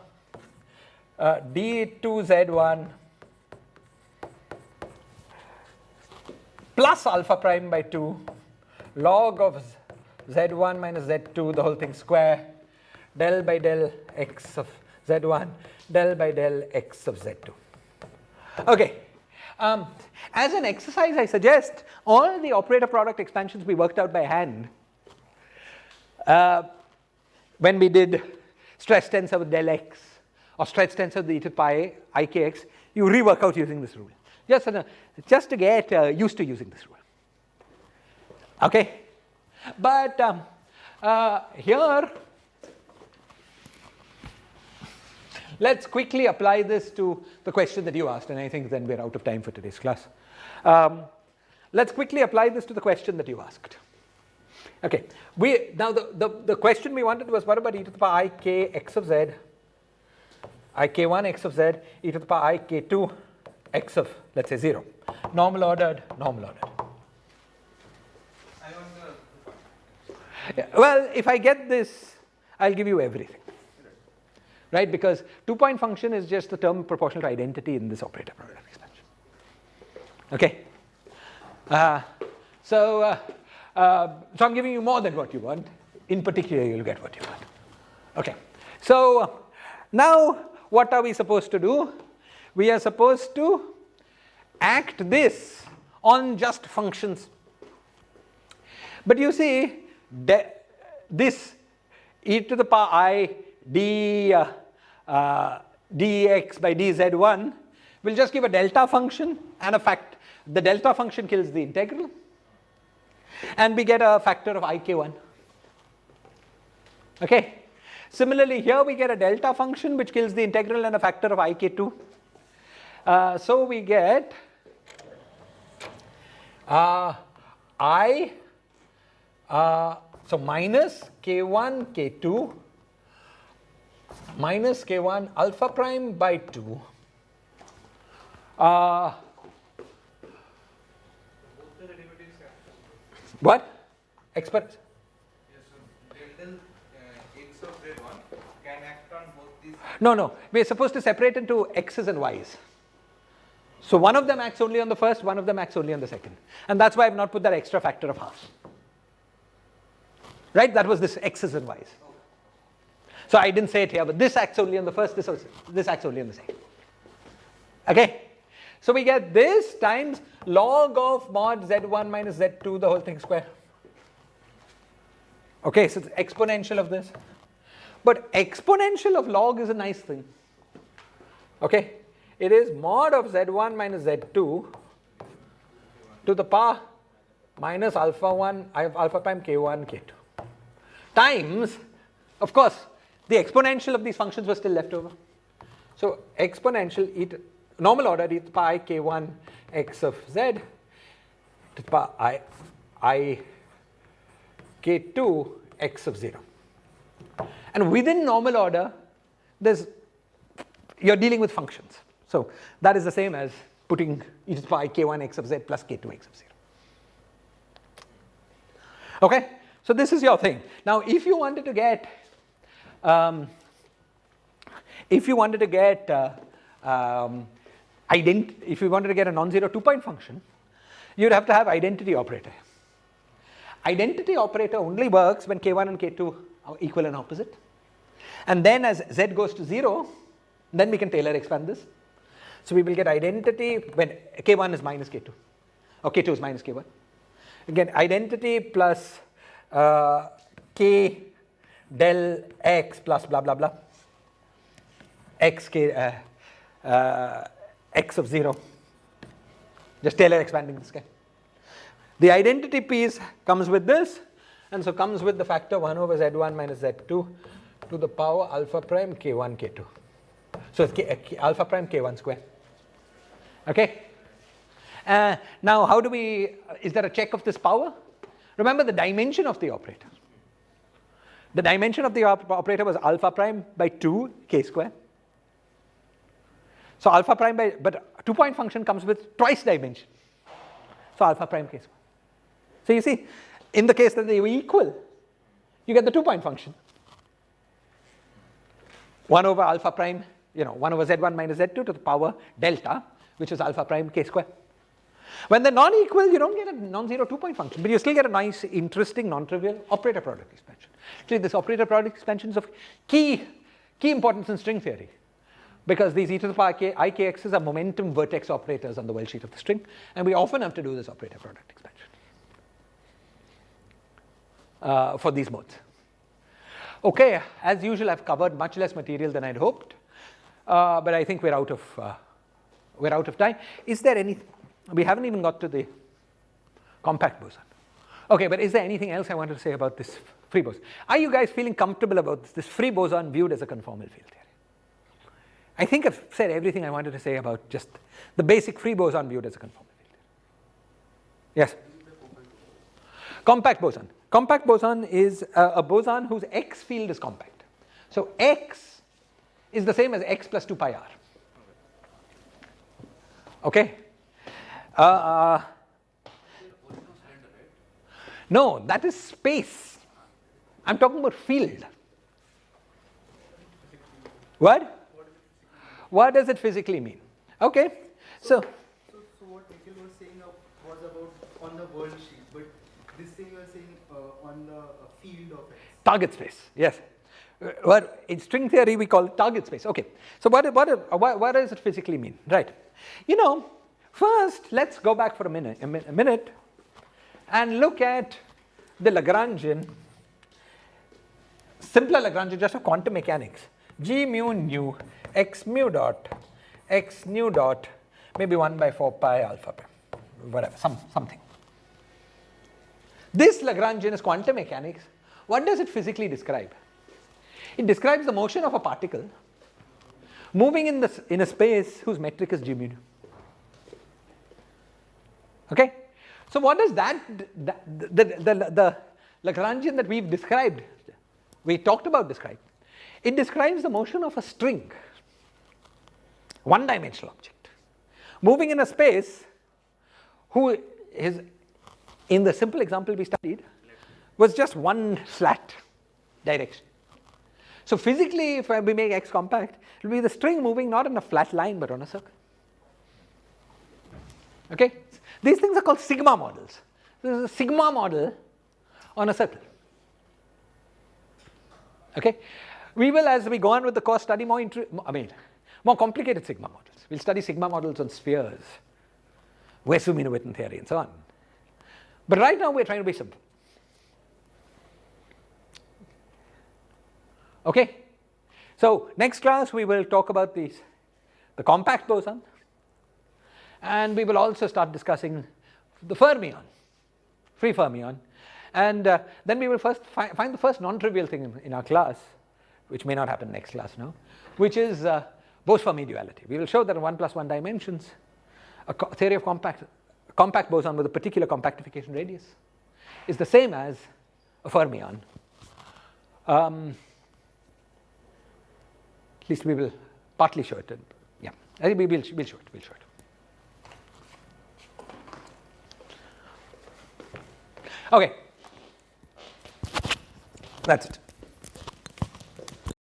d2z1 plus alpha prime by 2 log of z1 minus z2, the whole thing square, del by del x of z1, del by del x of z2. Okay. As an exercise, I suggest all the operator product expansions we worked out by hand when we did stress tensor with del x or stress tensor with e to the power ikx, you rework out using this rule. Just to get used to using this rule. Okay? But here, let's quickly apply this to the question that you asked, and I think then we're out of time for today's class. Let's quickly apply this to the question that you asked. Okay, now the question we wanted was, what about e to the power ik x of z, ik1 x of z, e to the power ik2 x of, let's say, 0. Normal ordered, normal ordered. Yeah, well, if I get this, I'll give you everything. Right, because 2-point function is just the term proportional to identity in this operator product expansion. Okay. So I'm giving you more than what you want. In particular, you'll get what you want. Okay. So now what are we supposed to do? We are supposed to act this on just functions. But you see, this e to the power I dx by dz1 will just give a delta function and a fact. The delta function kills the integral, and we get a factor of ik1. Okay. Similarly, here we get a delta function which kills the integral and a factor of ik2. So we get so minus k1 k2 minus k1 alpha prime by 2 what? Exponent. Yes, so del x of z1 can act on both these. No, we're supposed to separate into x's and y's. So one of them acts only on the first, one of them acts only on the second. And that's why I've not put that extra factor of half. Right? That was this x's and y's. So I didn't say it here, but this acts only on the first, this acts only on the second. Okay? So we get this times log of mod z1 minus z2, the whole thing square. Okay, so it's exponential of this. But exponential of log is a nice thing. Okay? It is mod of z1 minus z2 to the power minus alpha prime k1 k2 times, of course, the exponential of these functions was still left over. So exponential normal order e to the power k1 x of z to the power I k2 x of 0. And within normal order, you're dealing with functions. So that is the same as putting e to the power k1 x of z plus k2 x of 0. Okay? So this is your thing. Now if you wanted to get a non-zero 2-point function, you'd have to have identity operator. Identity operator only works when k1 and k2 are equal and opposite. And then as z goes to 0, then we can Taylor expand this. So we will get identity when k1 is minus k2, or k2 is minus k1. Again, identity plus k del x plus blah blah blah x k x of 0. Just Taylor expanding this guy. The identity piece comes with this, and so comes with the factor 1 over z1 minus z2 to the power alpha prime k1 k2. So it's alpha prime k1 square. Okay? Now how do we, is there a check of this power? Remember the dimension of the operator. The dimension of the operator was alpha prime by 2 k square. So alpha prime by, but 2-point function comes with twice dimension. So alpha prime k square. So you see, in the case that they were equal, you get the 2-point function. 1 over alpha prime, 1 over z1 minus z2 to the power delta, which is alpha prime k square. When they're non-equal, you don't get a non-zero 2-point function, but you still get a nice, interesting, non-trivial operator product expansion. Actually, this operator product expansion is of key importance in string theory. because these e to the power ikx's are momentum vertex operators on the well sheet of the string, and we often have to do this operator product expansion for these modes. Okay, as usual, I've covered much less material than I'd hoped, but I think we're out of time. Is there any? We haven't even got to the compact boson. Okay, but is there anything else I wanted to say about this free boson? Are you guys feeling comfortable about this free boson viewed as a conformal field theory? I think I've said everything I wanted to say about just the basic free boson viewed as a conformal field theory. Yes? Compact boson. Compact boson is a boson whose X field is compact. So X is the same as X plus 2 pi r. Okay? No, that is space. I'm talking about field. What? What does it physically mean? Okay, so what Nikhil was saying was about on the world sheet, but this thing you are saying on the field of X. target space, yes. What in string theory we call it target space. Okay, so what does it physically mean? Right. You know, first let's go back for a minute and look at the Lagrangian, simpler Lagrangian just of quantum mechanics. G mu nu x mu dot x nu dot maybe 1 by 4 pi alpha whatever something. This Lagrangian is quantum mechanics. What does it physically describe? It describes the motion of a particle moving in a space whose metric is G mu nu. Okay, so what does the Lagrangian that we've described, we talked about describe, it describes the motion of a string, one-dimensional object, moving in a space who is, in the simple example we studied, was just one flat direction. So physically, if we make X compact, it will be the string moving not on a flat line but on a circle. Okay? These things are called sigma models. This is a sigma model on a circle. Okay? We will, as we go on with the course, study more complicated sigma models. We'll study sigma models on spheres, Wessel-Witten theory, and so on. But right now we're trying to be simple. Okay? So next class we will talk about the compact boson, and we will also start discussing the fermion, free fermion, and then we will first find the first non-trivial thing in our class, which may not happen next class now, which is Bose-Fermi duality. We will show that in 1 plus 1 dimensions, a theory of compact boson with a particular compactification radius is the same as a fermion. At least we will partly show it. Yeah, I think we'll show it. We'll show it. Okay, that's it.